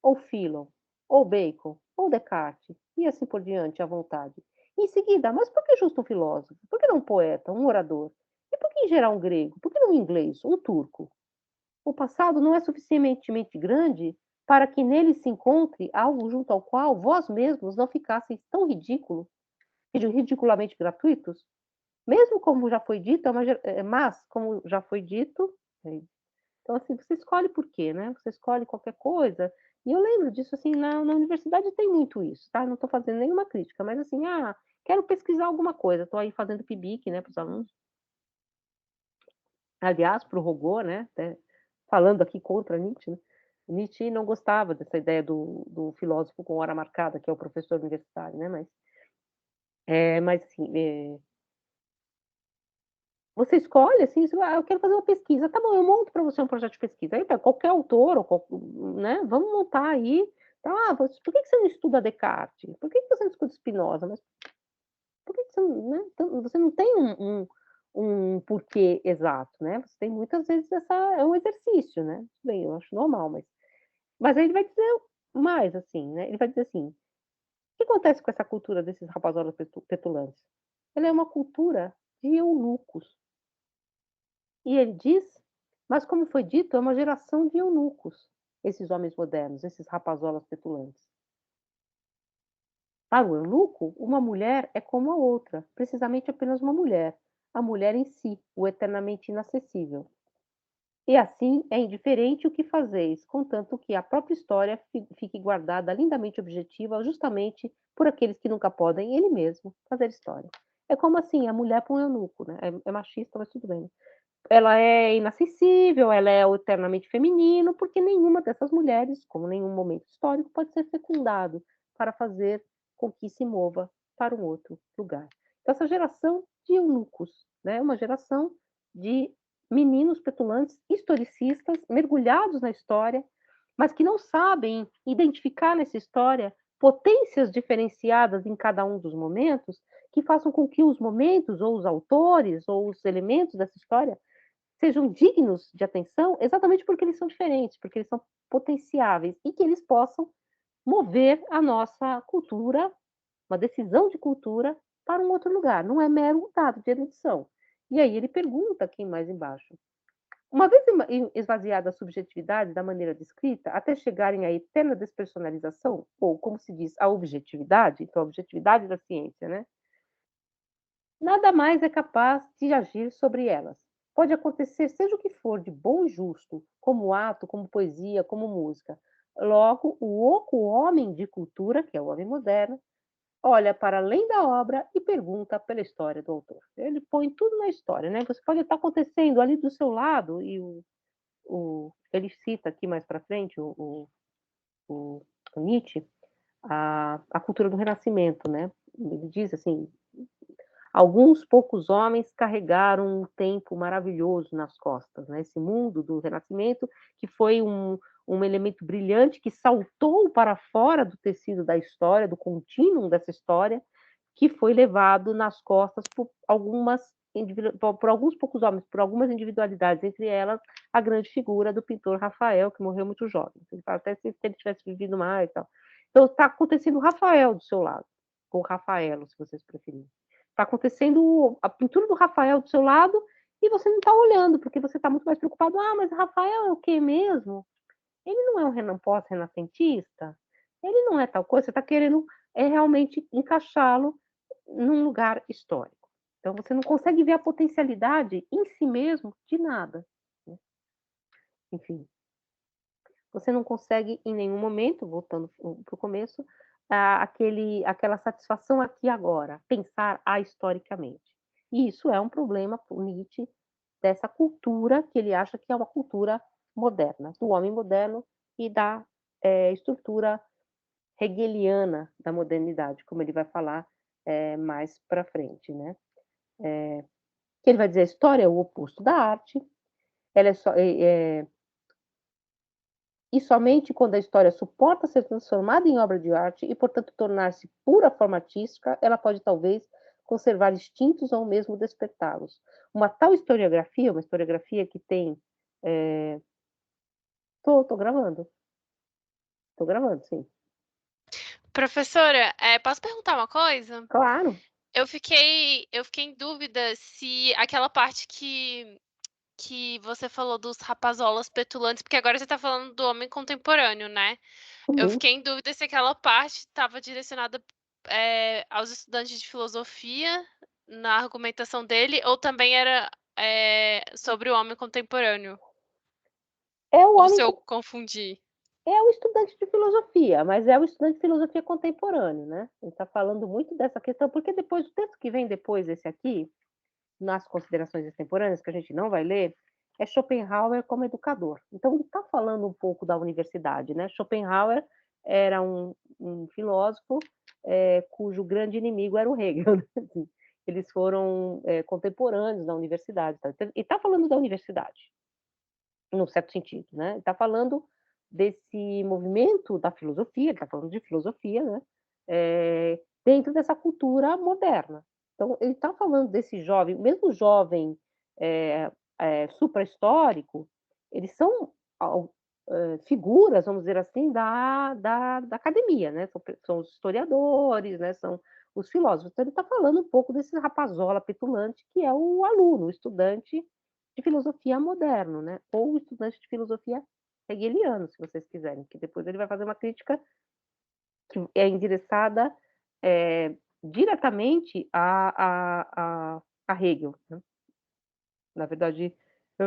Ou Fílon? Ou Bacon? Ou Descartes?" E assim por diante, à vontade. Em seguida: "Mas por que justo um filósofo? Por que não um poeta, um orador? E por que em geral um grego? Por que não um inglês, um turco? O passado não é suficientemente grande para que nele se encontre algo junto ao qual vós mesmos não ficasseis tão ridiculamente gratuitos? Mesmo como já foi dito, mas, como já foi dito, então, assim, você escolhe por quê, né? Você escolhe qualquer coisa. E eu lembro disso, assim, na universidade tem muito isso, tá? Não estou fazendo nenhuma crítica, mas assim, quero pesquisar alguma coisa, estou aí fazendo PIBIC, né, para os alunos. Aliás, para o Rogô, né? Falando aqui contra Nietzsche, né? Nietzsche não gostava dessa ideia do filósofo com hora marcada, que é o professor universitário, né, mas assim, você escolhe, assim, você vai: "Ah, eu quero fazer uma pesquisa", "Tá bom, eu monto para você um projeto de pesquisa", aí pega qualquer autor ou né, "Vamos montar aí", tá, "Ah, por que que você não estuda Descartes? Por que que você não estuda Spinoza? Mas por que que você não", né, então você não tem um porquê exato, né, você tem muitas vezes essa é um exercício, né, tudo bem, eu acho normal, mas aí ele vai dizer mais, assim, né, ele vai dizer assim: "O que acontece com essa cultura desses rapazolas petulantes? Ela é uma cultura de eunucos". E ele diz: "Mas como foi dito, é uma geração de eunucos, esses homens modernos, esses rapazolas petulantes. Para o eunuco, uma mulher é como a outra, precisamente apenas uma mulher, a mulher em si, o eternamente inacessível. E assim é indiferente o que fazeis, contanto que a própria história fique guardada lindamente objetiva, justamente por aqueles que nunca podem ele mesmo fazer história". É como assim, a mulher para um eunuco, né, é machista, mas tudo bem. Ela é inacessível, ela é o eternamente feminino, porque nenhuma dessas mulheres, como nenhum momento histórico, pode ser fecundado para fazer com que se mova para um outro lugar. Então, essa geração de eunucos, né, é uma geração de meninos petulantes, historicistas, mergulhados na história, mas que não sabem identificar nessa história potências diferenciadas em cada um dos momentos, que façam com que os momentos, ou os autores, ou os elementos dessa história sejam dignos de atenção, exatamente porque eles são diferentes, porque eles são potenciáveis e que eles possam mover a nossa cultura, uma decisão de cultura, para um outro lugar, não é mero dado de erudição. E aí ele pergunta aqui mais embaixo: uma vez esvaziada a subjetividade da maneira descrita, até chegarem à eterna despersonalização, ou como se diz, a objetividade, então a objetividade da ciência, né? Nada mais é capaz de agir sobre elas. Pode acontecer seja o que for de bom e justo, como ato, como poesia, como música. Logo, o oco homem de cultura, que é o homem moderno, olha para além da obra e pergunta pela história do autor. Ele põe tudo na história, né? Você pode estar acontecendo ali do seu lado, e ele cita aqui mais para frente, o Nietzsche, a cultura do Renascimento, né? Ele diz assim: alguns poucos homens carregaram um tempo maravilhoso nas costas, né, esse mundo do Renascimento, que foi um elemento brilhante que saltou para fora do tecido da história, do contínuo dessa história, que foi levado nas costas por alguns poucos homens, por algumas individualidades, entre elas a grande figura do pintor Rafael, que morreu muito jovem. Ele fala até se ele tivesse vivido mais e tal. Então está acontecendo o Rafael do seu lado, ou Rafaelo, se vocês preferirem. Está acontecendo a pintura do Rafael do seu lado e você não está olhando, porque você está muito mais preocupado. Ah, mas Rafael é o quê mesmo? Ele não é um pós-renascentista? Ele não é tal coisa? Você está querendo realmente encaixá-lo num lugar histórico. Então você não consegue ver a potencialidade em si mesmo de nada, né? Enfim, você não consegue em nenhum momento, voltando para o começo, aquela satisfação aqui e agora, pensar ahistoricamente. E isso é um problema para o Nietzsche, dessa cultura que ele acha que é uma cultura moderna, do homem moderno e da estrutura hegeliana da modernidade, como ele vai falar mais para frente, né? Que ele vai dizer a história é o oposto da arte, ela é só, e somente quando a história suporta ser transformada em obra de arte e, portanto, tornar-se pura forma artística, ela pode talvez conservar instintos ou mesmo despertá-los. Uma tal historiografia, uma historiografia que tem. Tô gravando, sim.
Professora, posso perguntar uma coisa?
Claro.
Eu fiquei em dúvida se aquela parte que você falou dos rapazolas petulantes, porque agora você está falando do homem contemporâneo, né? Eu
Uhum.
fiquei em dúvida se aquela parte estava direcionada, aos estudantes de filosofia, na argumentação dele, ou também era, sobre o homem contemporâneo,
É o
ou
homem,
se eu confundi.
é o estudante de filosofia, mas é o estudante de filosofia contemporâneo, né? Ele está falando muito dessa questão, porque depois, o texto que vem depois desse aqui, nas considerações extemporâneas, que a gente não vai ler, é Schopenhauer como educador. Então ele está falando um pouco da universidade, né. Schopenhauer era um filósofo, cujo grande inimigo era o Hegel, né, assim. Eles foram, contemporâneos na universidade, tá. Então ele está falando da universidade, num certo sentido, né. Ele está falando desse movimento da filosofia, ele está falando de filosofia, né, dentro dessa cultura moderna. Então ele está falando desse jovem, mesmo jovem, eh supra-histórico, eles são figuras, vamos dizer assim, da academia, né, são os historiadores, né, são os filósofos. Então ele está falando um pouco desse rapazola petulante que é o aluno, o estudante de filosofia moderno, né, ou o estudante de filosofia hegeliano, se vocês quiserem, que depois ele vai fazer uma crítica que é endereçada, diretamente a Hegel, né. Na verdade,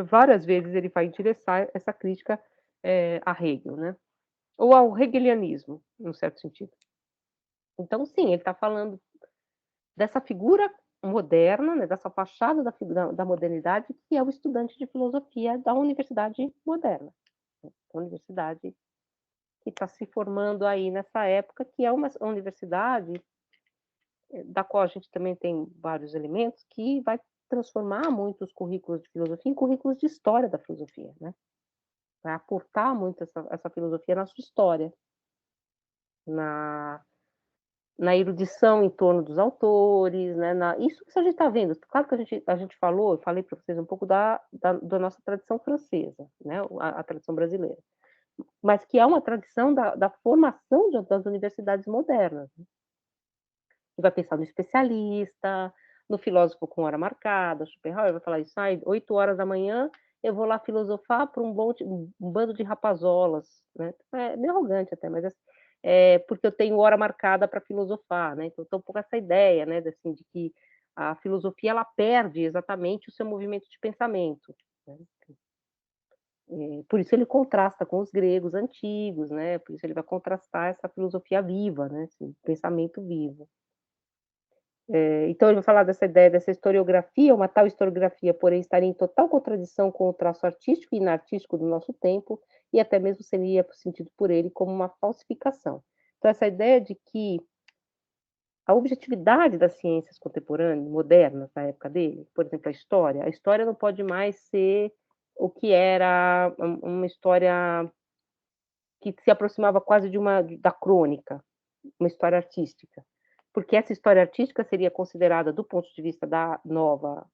várias vezes ele vai endereçar essa crítica, a Hegel, né, ou ao hegelianismo, num certo sentido. Então sim, ele está falando dessa figura moderna, né, dessa fachada da modernidade, que é o estudante de filosofia da universidade moderna, né, a universidade que está se formando aí nessa época, que é uma universidade, da qual a gente também tem vários elementos, que vai transformar muito os currículos de filosofia em currículos de história da filosofia, né. Vai aportar muito essa filosofia na sua história, na na erudição em torno dos autores, né, na isso que a gente está vendo, claro que a gente falou, eu falei para vocês um pouco da nossa tradição francesa, né, a tradição brasileira, mas que é uma tradição da formação das universidades modernas. Você vai pensar no especialista, no filósofo com hora marcada, Schopenhauer vai falar isso: "Ai, 8 horas da manhã eu vou lá filosofar para um bando de rapazolas", né. É meio arrogante até, mas porque eu tenho hora marcada para filosofar, né, então tem um pouco essa ideia, né, assim, de que a filosofia ela perde exatamente o seu movimento de pensamento, né. Por isso ele contrasta com os gregos antigos, né, por isso ele vai contrastar essa filosofia viva, né, esse pensamento vivo. Então ele vai falar dessa ideia dessa historiografia, uma tal historiografia, porém, estaria em total contradição com o traço artístico e inartístico do nosso tempo, e até mesmo seria sentido por ele como uma falsificação. Então essa ideia de que a objetividade das ciências contemporâneas, modernas, da época dele, por exemplo, a história não pode mais ser o que era uma história que se aproximava quase da crônica, uma história artística, porque essa história artística seria considerada, do ponto de vista da nova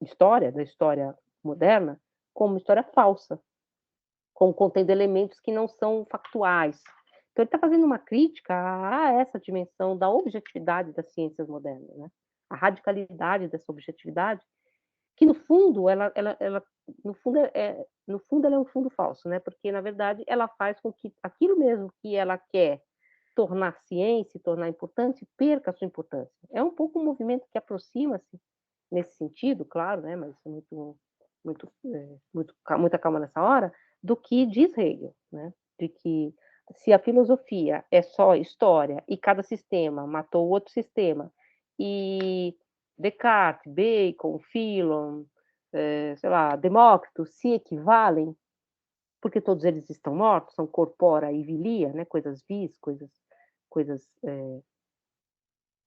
história, da história moderna, como história falsa, como contendo elementos que não são factuais. Então ele está fazendo uma crítica a essa dimensão da objetividade das ciências modernas, né, a radicalidade dessa objetividade, que no fundo ela no fundo ela é um fundo falso, né, porque na verdade ela faz com que aquilo mesmo que ela quer tornar ciência e tornar importante, perca a sua importância. É um pouco um movimento que aproxima-se nesse sentido, claro, né, mas é muita calma nessa hora, do que diz Hegel, né, de que se a filosofia é só história e cada sistema matou o outro sistema, e Descartes, Bacon, Philon, sei lá, Demócrito se equivalem, porque todos eles estão mortos, são corpora e vilia, né, coisas vis, coisas,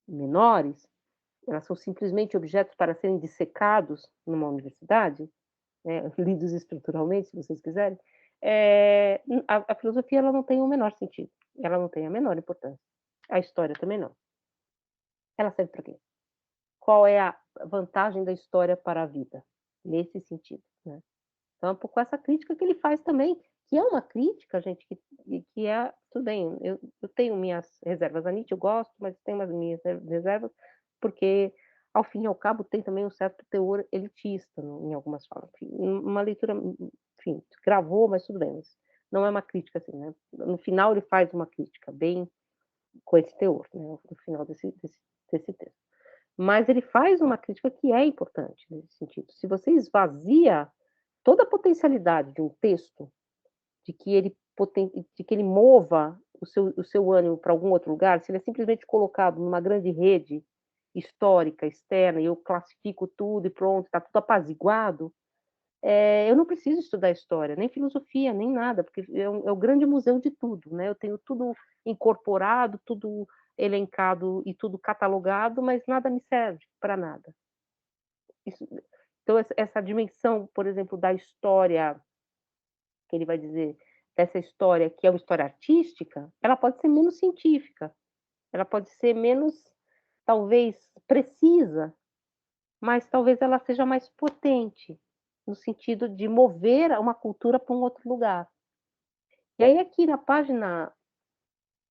menores, elas são simplesmente objetos para serem dissecados numa universidade, né, lidos estruturalmente, se vocês quiserem, a filosofia ela não tem o menor sentido, ela não tem a menor importância. A história também não. Ela serve para quê? Qual é a vantagem da história para a vida? Nesse sentido, né. Então é um pouco essa crítica que ele faz também, que é uma crítica, gente, que é tudo bem, eu tenho minhas reservas a Nietzsche, eu gosto, mas tenho umas minhas reservas, porque ao fim e ao cabo tem também um certo teor elitista em algumas falas, enfim, uma leitura, enfim, gravou, mas tudo bem, mas não é uma crítica assim, né. No final ele faz uma crítica bem com esse teor, né, no final desse texto. Mas ele faz uma crítica que é importante nesse sentido. Se você esvazia toda a potencialidade de um texto, de que ele mova o seu ânimo para algum outro lugar, se ele é simplesmente colocado numa grande rede histórica, externa, e eu classifico tudo e pronto, está tudo apaziguado, eu não preciso estudar história, nem filosofia, nem nada, porque é o grande museu de tudo, né, eu tenho tudo incorporado, tudo elencado e tudo catalogado, mas nada me serve para nada. Isso então essa dimensão, por exemplo, da história, que ele vai dizer, dessa história que é uma história artística, ela pode ser menos científica, ela pode ser menos, talvez, precisa, mas talvez ela seja mais potente, no sentido de mover uma cultura para um outro lugar. E aí aqui na página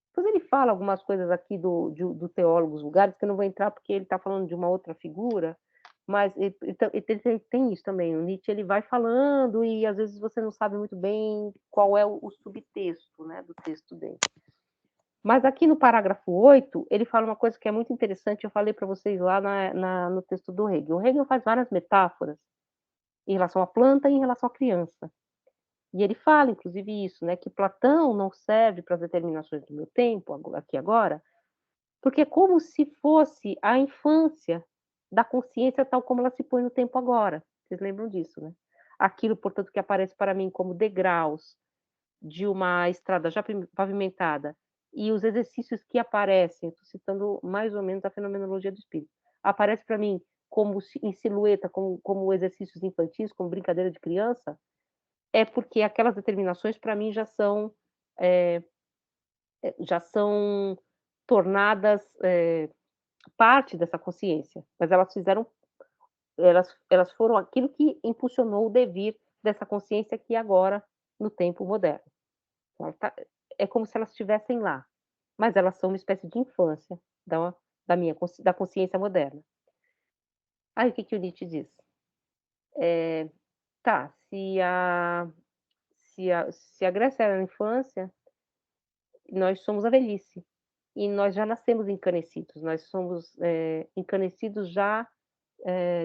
depois ele fala algumas coisas aqui do teólogo dos lugares, que eu não vou entrar porque ele está falando de uma outra figura, mas tem isso também, o Nietzsche ele vai falando e às vezes você não sabe muito bem qual é o subtexto, né, do texto dele. Mas aqui no parágrafo 8 ele fala uma coisa que é muito interessante, eu falei para vocês lá no texto do Hegel. O Hegel faz várias metáforas em relação à planta e em relação à criança. E ele fala, inclusive, isso, né, que Platão não serve para as determinações do meu tempo, aqui agora, porque é como se fosse a infância da consciência tal como ela se põe no tempo agora. Vocês lembram disso, né? Aquilo, portanto, que aparece para mim como degraus de uma estrada já pavimentada e os exercícios que aparecem, estou citando mais ou menos a fenomenologia do espírito, aparece para mim como em silhueta, como exercícios infantis, como brincadeira de criança, é porque aquelas determinações para mim eh, já são tornadas, parte dessa consciência, mas elas foram aquilo que impulsionou o devir dessa consciência aqui agora, no tempo moderno. Ela tá é como se elas estivessem lá, mas elas são uma espécie de infância da da consciência moderna. Aí o que que o Nietzsche diz? Tá, se a Grécia era a infância, nós somos a velhice. E nós já nascemos encanecidos, nós somos, encanecidos já,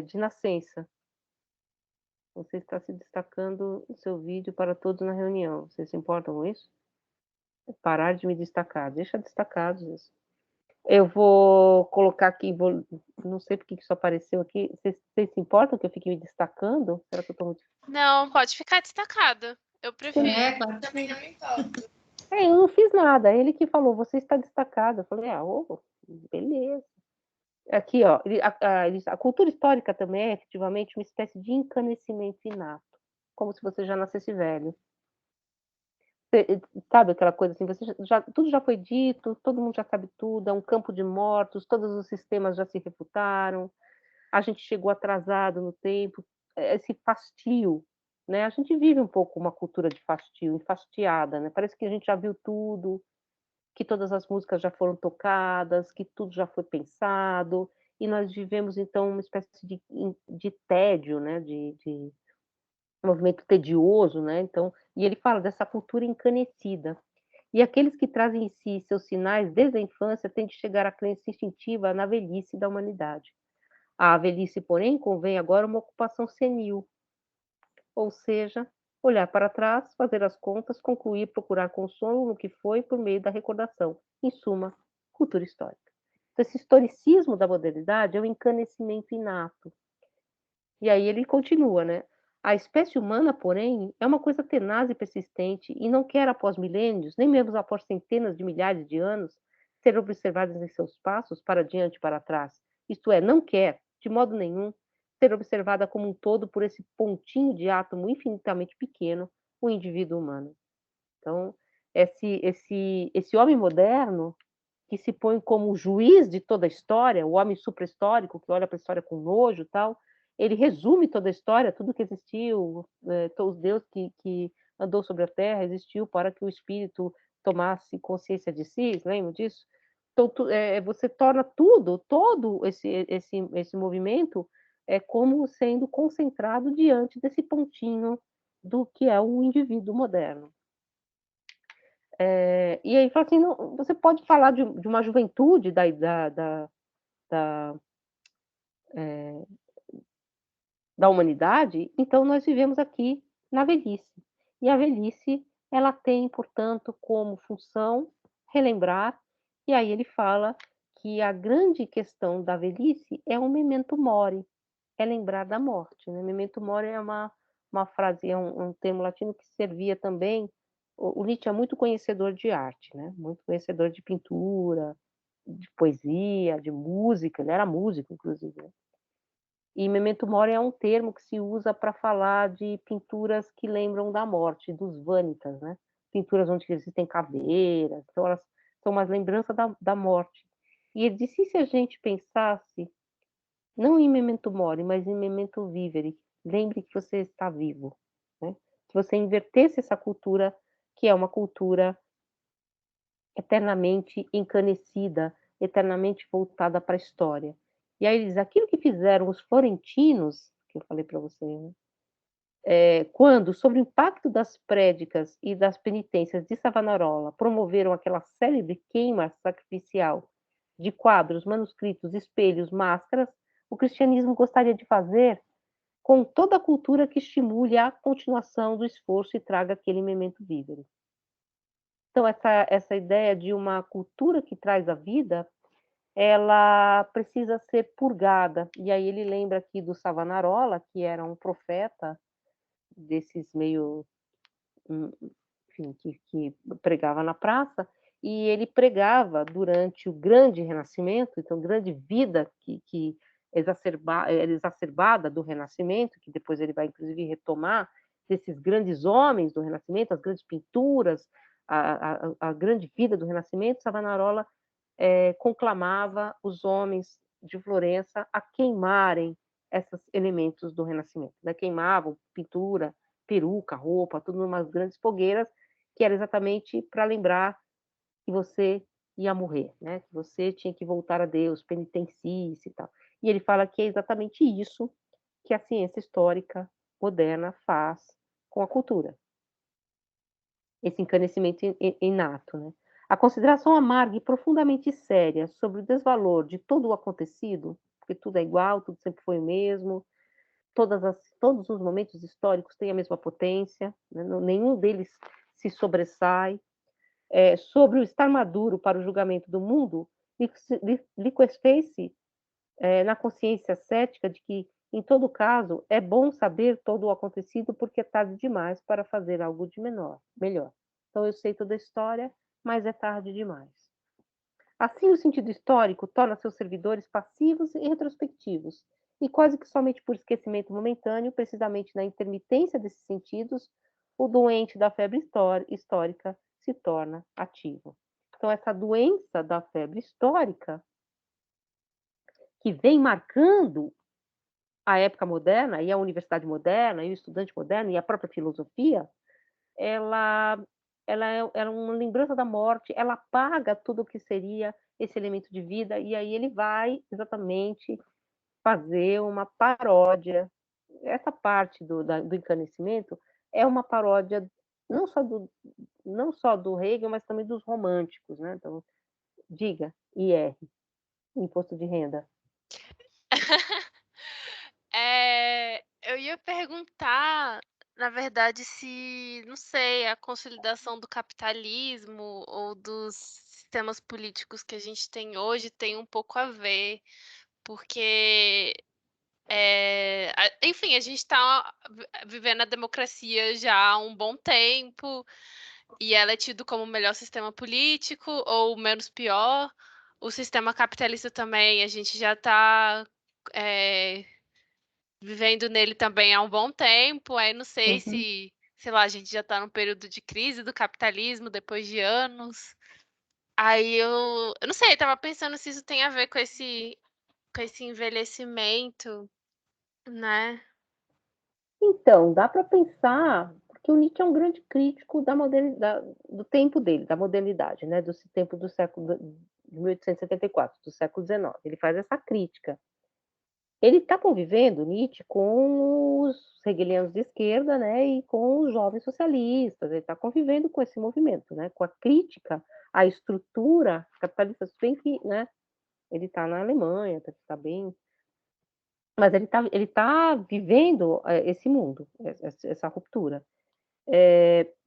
de nascença. Você está se destacando no seu vídeo para todos na reunião. Vocês se importam com isso? Parar de me destacar. Deixa destacados isso. Eu vou colocar aqui, não sei porque que isso apareceu aqui. Vocês se importam que eu fique me destacando? Será que eu estou muito.
Não, pode ficar destacado. Eu prefiro.
Claro que também não me importa.
Eu não fiz nada. Ele que falou, você está destacado. Eu falei, ô, beleza. Aqui, ó, a cultura histórica também é efetivamente uma espécie de encanecimento inato, como se você já nascesse velho. Sabe aquela coisa assim, você tudo já foi dito, todo mundo já sabe tudo, é um campo de mortos, todos os sistemas já se refutaram, a gente chegou atrasado no tempo, esse fastio, né? A gente vive um pouco uma cultura de fastio, enfastiada, né? Parece que a gente já viu tudo, que todas as músicas já foram tocadas, que tudo já foi pensado, e nós vivemos então uma espécie de tédio, né, de movimento tedioso, né, então e ele fala dessa cultura encanecida. E aqueles que trazem em si seus sinais desde a infância têm de chegar à crença instintiva na velhice da humanidade. À velhice, porém, convém agora uma ocupação senil, ou seja, olhar para trás, fazer as contas, concluir, procurar consolo no que foi por meio da recordação. Em suma, cultura histórica. Então, esse historicismo da modernidade é um encanecimento inato. E aí ele continua, né? A espécie humana, porém, é uma coisa tenaz e persistente e não quer, após milênios, nem mesmo após centenas de milhares de anos, ser observada em seus passos para diante e para trás. Isto é, não quer, de modo nenhum, ser observada como um todo por esse pontinho de átomo infinitamente pequeno, o indivíduo humano. Então, esse homem moderno, que se põe como juiz de toda a história, o homem supra-histórico, que olha para a história com nojo e tal, ele resume toda a história, tudo que existiu, todos os Deus que andou sobre a terra existiu para que o espírito tomasse consciência de si, lembra disso? Então, você torna todo esse movimento como sendo concentrado diante desse pontinho do que é o indivíduo moderno. E aí fala assim, não, você pode falar de uma juventude da, eh, da humanidade, então nós vivemos aqui na velhice. E a velhice, ela tem, portanto, como função relembrar, e aí ele fala que a grande questão da velhice é o memento mori, é lembrar da morte, né? Memento mori é uma frase, um termo latino que servia também. O Nietzsche é muito conhecedor de arte, né, muito conhecedor de pintura, de poesia, de música, ele era músico inclusive, né. E memento mori é um termo que se usa para falar de pinturas que lembram da morte, dos vanitas, né, pinturas onde existem caveiras, então elas são umas lembrança da morte. E ele disse: "E se a gente pensasse, não em memento mori, mas em memento vivere, lembre que você está vivo", né, se você invertesse essa cultura, que é uma cultura eternamente encanecida, eternamente voltada para a história. E aí ele diz: "Aquilo que fizeram os florentinos", que eu falei para você, né, quando, sob o impacto das prédicas e das penitências de Savonarola, promoveram aquela célebre queima sacrificial de quadros, manuscritos, espelhos, máscaras, o cristianismo gostaria de fazer com toda a cultura que estimule a continuação do esforço e traga aquele memento vivere. Então essa ideia de uma cultura que traz a vida, ela precisa ser purgada. E aí ele lembra aqui do Savonarola, que era um profeta desses meio, hum, enfim, que pregava na praça, e ele pregava durante o grande renascimento, então grande vida que era exacerbada do renascimento, que depois ele vai inclusive retomar, desses grandes homens do renascimento, as grandes pinturas, a grande vida do renascimento. Savonarola conclamava os homens de Florença a queimarem esses elementos do Renascimento, né? Queimavam pintura, peruca, roupa, tudo numas grandes fogueiras, que era exatamente para lembrar que você ia morrer, né? Que você tinha que voltar a Deus, penitencie-se e tal. E ele fala que é exatamente isso que a ciência histórica moderna faz com a cultura, esse encanecimento inato, né. A consideração amarga e profundamente séria sobre o desvalor de todo o acontecido, porque tudo é igual, tudo sempre foi o mesmo, todos os momentos históricos têm a mesma potência, né, nenhum deles se sobressai, sobre o estar maduro para o julgamento do mundo, liquefez-se na consciência cética de que, em todo caso, é bom saber todo o acontecido, porque é tarde demais para fazer algo de melhor. Então eu sei toda a história, mas é tarde demais. Assim, o sentido histórico torna seus servidores passivos e retrospectivos, e quase que somente por esquecimento momentâneo, precisamente na intermitência desses sentidos, o doente da febre histórica se torna ativo. Então, essa doença da febre histórica, que vem marcando a época moderna e a universidade moderna e o estudante moderno e a própria filosofia, ela ela é uma lembrança da morte, ela apaga tudo o que seria esse elemento de vida, e aí ele vai exatamente fazer uma paródia. Essa parte do encanecimento é uma paródia não só do Hegel, mas também dos românticos, né, então diga, IR, imposto de renda.
Eu ia perguntar, na verdade, se, não sei, a consolidação do capitalismo ou dos sistemas políticos que a gente tem hoje tem um pouco a ver, porque, enfim, a gente está vivendo a democracia já há um bom tempo, e ela é tido como o melhor sistema político ou o menos pior. O sistema capitalista também, a gente já está vivendo nele também há um bom tempo, aí não sei
Uhum.
se, sei lá, a gente já está num período de crise do capitalismo depois de anos. Aí eu não sei, estava pensando se isso tem a ver com esse envelhecimento, né.
Então, dá para pensar, porque o Nietzsche é um grande crítico da modernidade, do tempo dele, da modernidade, né, do tempo do século de 1874, do século XIX. Ele faz essa crítica. Ele está convivendo, Nietzsche, com os hegelianos de esquerda, né, e com os jovens socialistas. Ele está convivendo com esse movimento, né, com a crítica à estrutura capitalista, se bem que, né, ele está na Alemanha, está bem, mas ele tá vivendo, esse mundo, essa ruptura.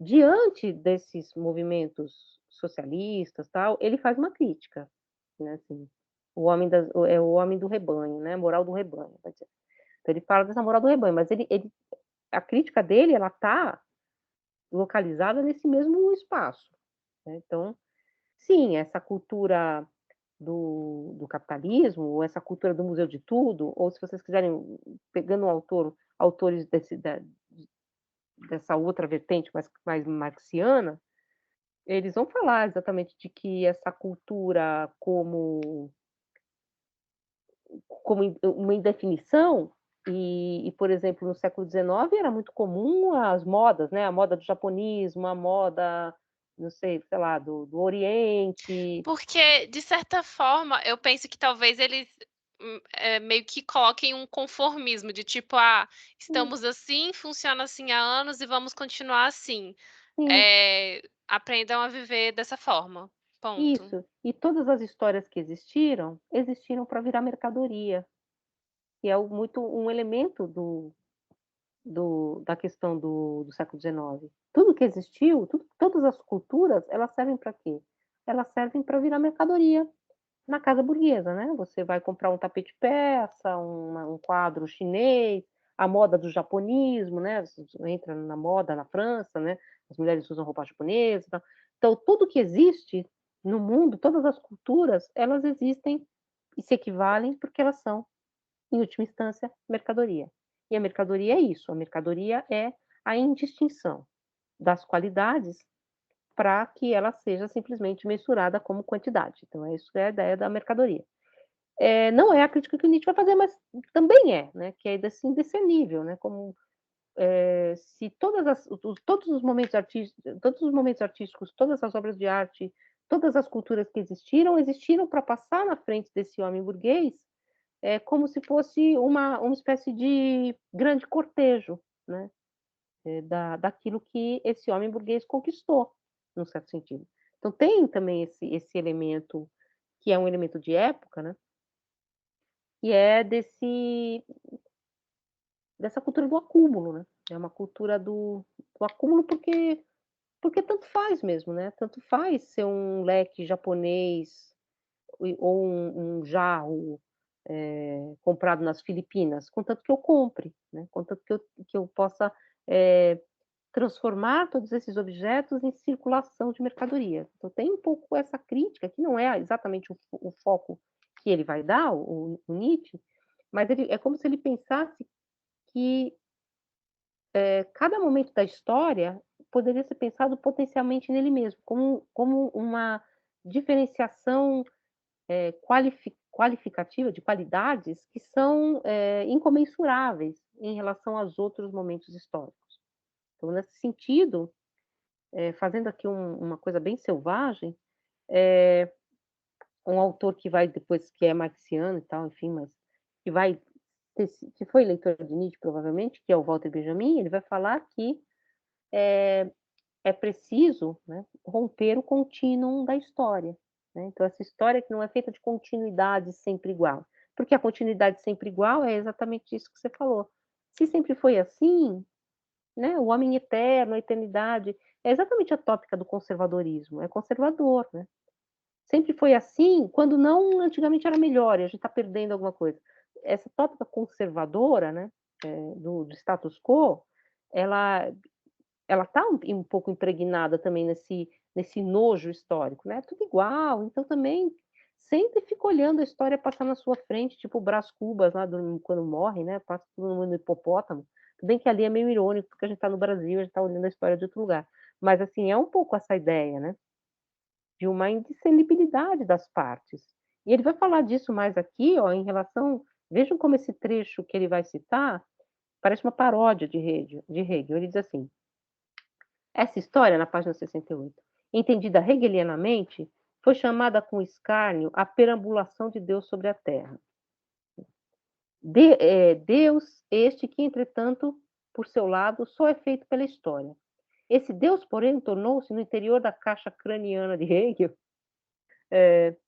Diante desses movimentos socialistas, tal, ele faz uma crítica, né, assim, o homem do rebanho, né, moral do rebanho, vai dizer. Então ele fala dessa moral do rebanho, mas ele a crítica dele, ela está localizada nesse mesmo espaço, né. Então, sim, essa cultura do capitalismo, ou essa cultura do museu de tudo, ou se vocês quiserem, pegando um autores dessa outra vertente mais marxiana, eles vão falar exatamente de que essa cultura como uma indefinição, por exemplo, no século XIX era muito comum as modas, né, a moda do japonismo, a moda, não sei, sei lá, do Oriente.
Porque, de certa forma, eu penso que talvez eles, meio que coloquem um conformismo de tipo: "Ah,
Sim,
estamos assim, funciona assim há anos e vamos continuar assim.
sim,
Aprendam a viver dessa forma, ponto".
isso. E todas as histórias que existiram para virar mercadoria, que é muito um elemento da questão do século XIX. Tudo que existiu, todas as culturas, elas servem para quê? Elas servem para virar mercadoria na casa burguesa, né. Você vai comprar um tapete persa, um quadro chinês, a moda do japonismo, né, você entra na moda na França, né, as mulheres usam roupa japonesa e tal. Então tudo que existe no mundo, todas as culturas, elas existem e se equivalem, porque elas são, em última instância, mercadoria. E a mercadoria é isso, a mercadoria é a indistinção das qualidades para que ela seja simplesmente mensurada como quantidade. Então é isso que é a ideia da mercadoria. Não é a crítica que o Nietzsche vai fazer, mas também é, né, que é desse nível, né, como, se todos os momentos artísticos, todas as obras de arte, todas as culturas que existiram para passar na frente desse homem burguês, como se fosse uma espécie de grande cortejo, né, daquilo que esse homem burguês conquistou, num certo sentido. Então tem também esse elemento, que é um elemento de época, né, que é dessa cultura do acúmulo, né, é uma cultura do acúmulo, porque tanto faz mesmo, né, tanto faz ser um leque japonês ou um jarro, comprado nas Filipinas, contanto que eu compre, né, contanto que eu possa, eh, transformar todos esses objetos em circulação de mercadoria. Então tem um pouco essa crítica, que não é exatamente o foco que ele vai dar, o Nietzsche, mas ele é como se ele pensasse que, cada momento da história poderia ser pensado potencialmente nele mesmo, como uma diferenciação, qualificativa de qualidades que são, incomensuráveis em relação aos outros momentos históricos. Então, nesse sentido, fazendo aqui uma coisa bem selvagem, eh, um autor que vai depois, que é marxiano e tal, enfim, mas que vai que foi leitor de Nietzsche provavelmente, que é o Walter Benjamin, ele vai falar que é preciso, né, romper o contínuo da história, né. Então essa história que não é feita de continuidade sempre igual, porque a continuidade sempre igual é exatamente isso que você falou. Se sempre foi assim, né, o homem eterno, a eternidade, é exatamente a tópica do conservadorismo, é conservador, né. Sempre foi assim, quando não, antigamente era melhor e a gente está perdendo alguma coisa. Essa tópica conservadora, né, do status quo, ela ela está um pouco impregnada também nesse nojo histórico, né, tudo igual, então também sempre fica olhando a história passar na sua frente, tipo o Brás Cubas lá quando morre, né, passa todo mundo no hipopótamo, tudo bem que ali é meio irônico, porque a gente está no Brasil, a gente está olhando a história de outro lugar, mas assim, é um pouco essa ideia, né, de uma indissolubilidade das partes. E ele vai falar disso mais aqui, ó, em relação, vejam como esse trecho que ele vai citar parece uma paródia de Hegel, ele diz assim: essa história, na página 68, entendida hegelianamente, foi chamada com escárnio a perambulação de Deus sobre a terra. Deus este que, entretanto, por seu lado, só é feito pela história. Esse Deus, porém, tornou-se no interior da caixa craniana de Hegel,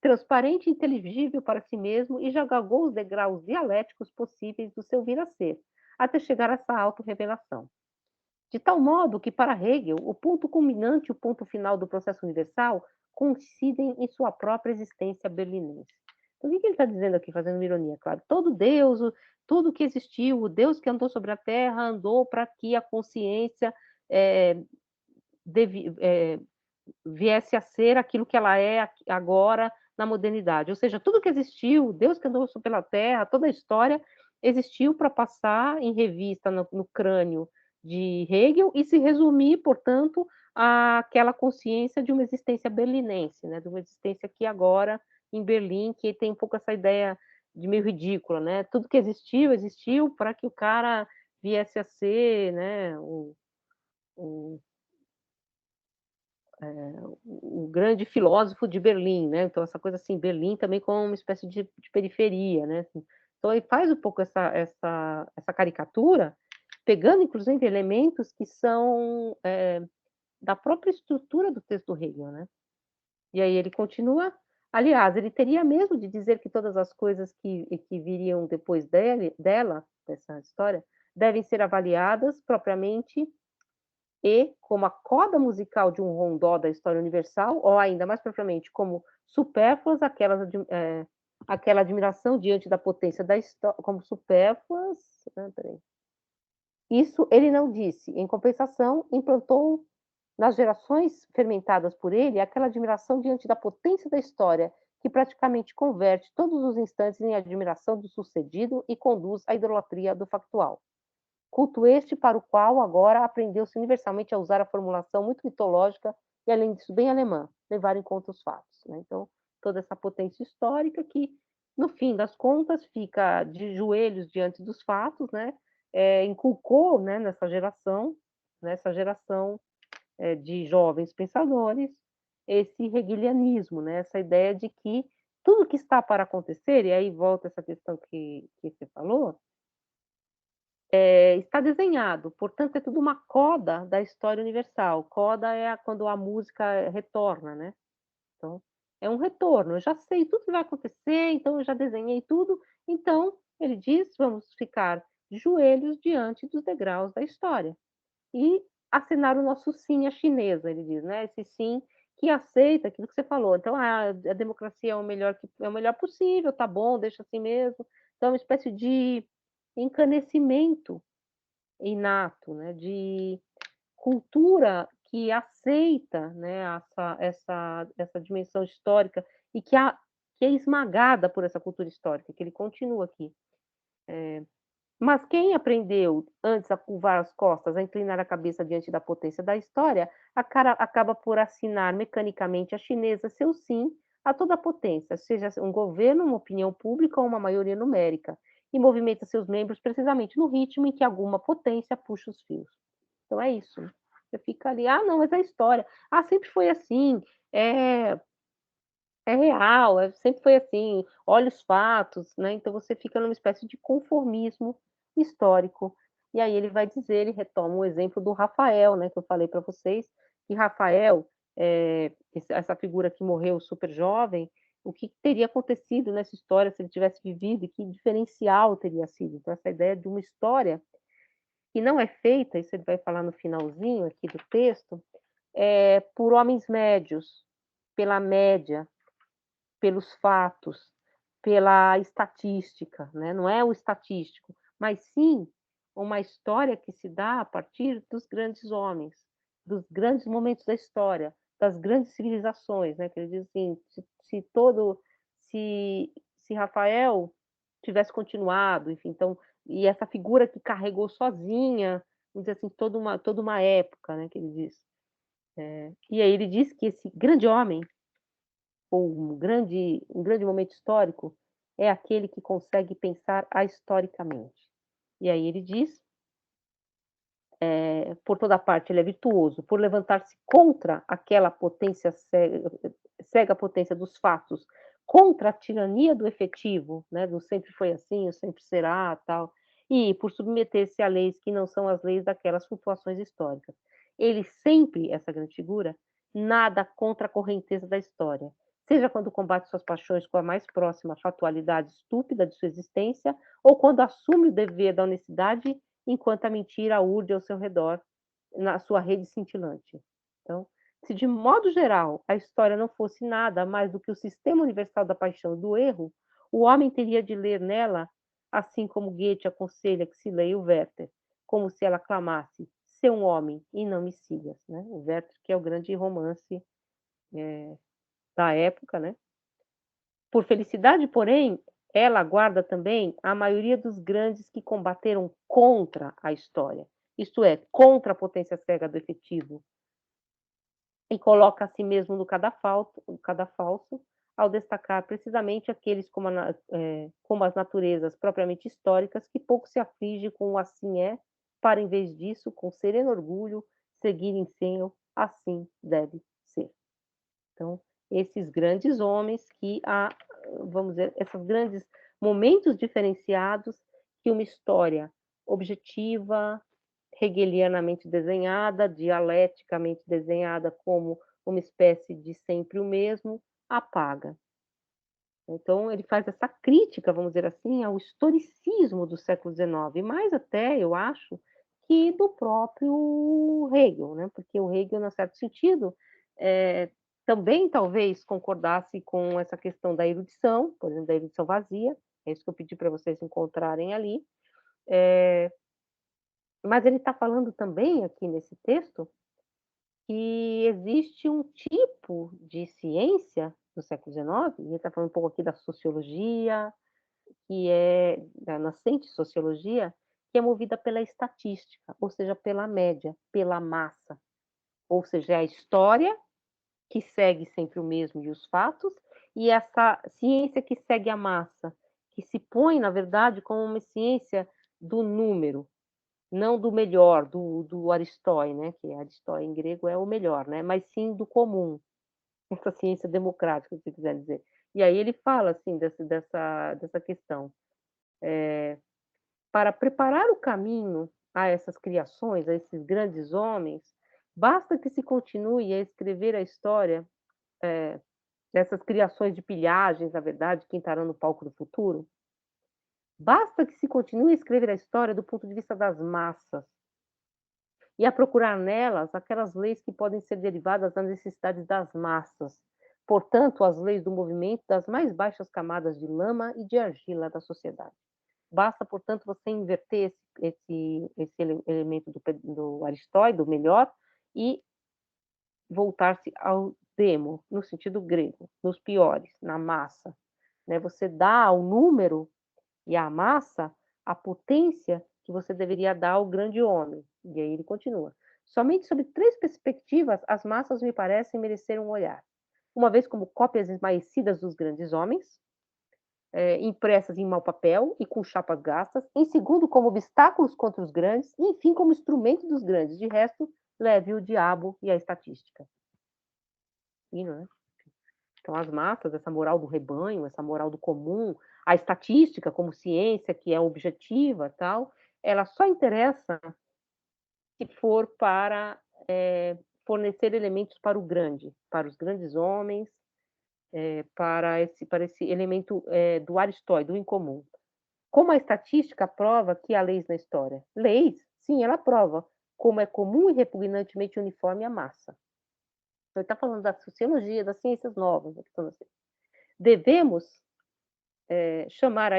transparente e inteligível para si mesmo, e já galgou os degraus dialéticos possíveis do seu vir a ser, até chegar a essa autorrevelação. De tal modo que, para Hegel, o ponto culminante e o ponto final do processo universal coincidem em sua própria existência berlinense. Então, o que ele está dizendo aqui, fazendo uma ironia? Claro, todo Deus, tudo que existiu, o Deus que andou sobre a terra, andou para que a consciência eh, viesse a ser aquilo que ela é agora na modernidade. Ou seja, tudo que existiu, Deus que andou pela terra, toda a história existiu para passar em revista no crânio de Hegel e se resumir, portanto, àquela consciência de uma existência berlinense, né? De uma existência aqui agora em Berlim, que tem um pouco essa ideia de meio ridícula, né? Tudo que existiu, existiu para que o cara viesse a ser, né, o o grande filósofo de Berlim, né? Então essa coisa assim, Berlim também como uma espécie de periferia, né? Assim. Então ele faz um pouco essa caricatura, pegando inclusive elementos que são da própria estrutura do texto do Hegel, né? E aí ele continua, aliás, ele teria mesmo de dizer que todas as coisas que viriam depois dela, dessa história, devem ser avaliadas propriamente e como a coda musical de um rondó da história universal, ou ainda mais propriamente como supérfluas aquela admiração diante da potência da história, como supérfluas. Peraí. Isso ele não disse. Em compensação, implantou nas gerações fermentadas por ele aquela admiração diante da potência da história, que praticamente converte todos os instantes em admiração do sucedido e conduz à idolatria do factual. Culto este para o qual agora aprendeu-se universalmente a usar a formulação muito mitológica e, além disso, bem alemã, levar em conta os fatos. Né? Então, toda essa potência histórica que, no fim das contas, fica de joelhos diante dos fatos, né? Inculcou, né, nessa geração de jovens pensadores, esse hegelianismo, né? Essa ideia de que tudo que está para acontecer, e aí volta essa questão que você falou, está desenhado, portanto, é tudo uma coda da história universal. Coda é quando a música retorna, né? Então, é um retorno. Eu já sei tudo que vai acontecer, então eu já desenhei tudo. Então, ele diz: vamos ficar de joelhos diante dos degraus da história e assinar o nosso sim à chinesa, ele diz, né? Esse sim que aceita aquilo que você falou. Então, a democracia é é o melhor possível, tá bom, deixa assim mesmo. Então, é uma espécie de encanecimento inato, né, de cultura que aceita, né, essa dimensão histórica e que é esmagada por essa cultura histórica, que ele continua aqui. Mas quem aprendeu antes a curvar as costas, a inclinar a cabeça diante da potência da história, acaba por assinar mecanicamente a chinesa seu sim a toda a potência, seja um governo, uma opinião pública ou uma maioria numérica, e movimenta seus membros precisamente no ritmo em que alguma potência puxa os fios. Então é isso. Você fica ali, ah, não, mas é história. Ah, sempre foi assim. É, é real, sempre foi assim, olha os fatos, né? Então você fica numa espécie de conformismo histórico. E aí ele vai dizer, ele retoma o exemplo do Rafael, né? Que eu falei para vocês, que Rafael, essa figura que morreu super jovem, o que teria acontecido nessa história se ele tivesse vivido e que diferencial teria sido. Então, essa ideia de uma história que não é feita, isso ele vai falar no finalzinho aqui do texto, por homens médios, pela média, pelos fatos, pela estatística, né? Não é o estatístico, mas sim uma história que se dá a partir dos grandes homens, dos grandes momentos da história, das grandes civilizações, né? Que ele diz assim, se, se Rafael tivesse continuado, enfim, então, e essa figura que carregou sozinha, vamos dizer assim, toda uma época, né? Que ele diz. E aí ele diz que esse grande homem ou um grande momento histórico, é aquele que consegue pensar ahistoricamente. E aí ele diz, por toda parte ele é virtuoso, por levantar-se contra aquela potência cega potência dos fatos, contra a tirania do efetivo, né, do sempre foi assim, o sempre será, tal, e por submeter-se a leis que não são as leis daquelas flutuações históricas. Ele sempre, essa grande figura, nada contra a correnteza da história, seja quando combate suas paixões com a mais próxima fatualidade estúpida de sua existência, ou quando assume o dever da honestidade enquanto a mentira urde ao seu redor, na sua rede cintilante. Então, se de modo geral a história não fosse nada mais do que o sistema universal da paixão e do erro, O homem teria de ler nela, assim como Goethe aconselha que se leia o Werther, como se ela clamasse: "Sê um homem e não me sigas", né? O Werther, que é o grande romance da época, né? Por felicidade, porém, ela guarda também a maioria dos grandes que combateram contra a história, isto é, contra a potência cega do efetivo, e coloca a si mesmo no cadafalso, ao destacar precisamente aqueles como as naturezas propriamente históricas, que pouco se aflige com o assim é, para, em vez disso, com sereno orgulho, seguir em seu assim deve ser. Então, esses grandes homens vamos dizer, esses grandes momentos diferenciados que uma história objetiva, hegelianamente desenhada, dialeticamente desenhada como uma espécie de sempre o mesmo, apaga. Então, ele faz essa crítica, vamos dizer assim, ao historicismo do século XIX, mais até, eu acho, que do próprio Hegel, né? Porque o Hegel, em certo sentido, também talvez concordasse com essa questão da erudição, por exemplo, da erudição vazia, é isso que eu pedi para vocês encontrarem ali, mas ele está falando também aqui nesse texto que existe um tipo de ciência do século XIX, e ele está falando um pouco aqui da sociologia, que é da nascente sociologia, que é movida pela estatística, ou seja, pela média, pela massa. Ou seja, é a história que segue sempre o mesmo e os fatos, e essa ciência que segue a massa, que se põe, na verdade, como uma ciência do número, não do melhor, do Aristói, né? Que Aristói em grego é o melhor, né? Mas sim do comum, essa ciência democrática, se quiser dizer. E aí ele fala assim dessa questão. Para preparar o caminho a essas criações, a esses grandes homens, basta que se continue a escrever a história dessas criações de pilhagens, na verdade, que entrarão no palco do futuro. Basta que se continue a escrever a história do ponto de vista das massas e a procurar nelas aquelas leis que podem ser derivadas das necessidades das massas. Portanto, as leis do movimento das mais baixas camadas de lama e de argila da sociedade. Basta, portanto, você inverter esse elemento do Aristóteles, do melhor, e voltar-se ao demo, no sentido grego, nos piores, na massa. Né? Você dá ao número e à massa a potência que você deveria dar ao grande homem. E aí ele continua. Somente sob 3 perspectivas, as massas me parecem merecer um olhar. Uma vez como cópias esmaecidas dos grandes homens, impressas em mau papel e com chapas gastas. Em segundo, como obstáculos contra os grandes. E, enfim, como instrumento dos grandes. De resto, leve o diabo e a estatística. Né? Então, as massas, essa moral do rebanho, essa moral do comum, a estatística como ciência que é objetiva, tal, ela só interessa se for para fornecer elementos para o grande, para os grandes homens, para esse elemento do Aristóteles, do incomum. Como a estatística prova que há leis na história? Leis, sim, ela prova como é comum e repugnantemente uniforme a massa. Então, ele está falando da sociologia, das ciências novas. Devemos chamar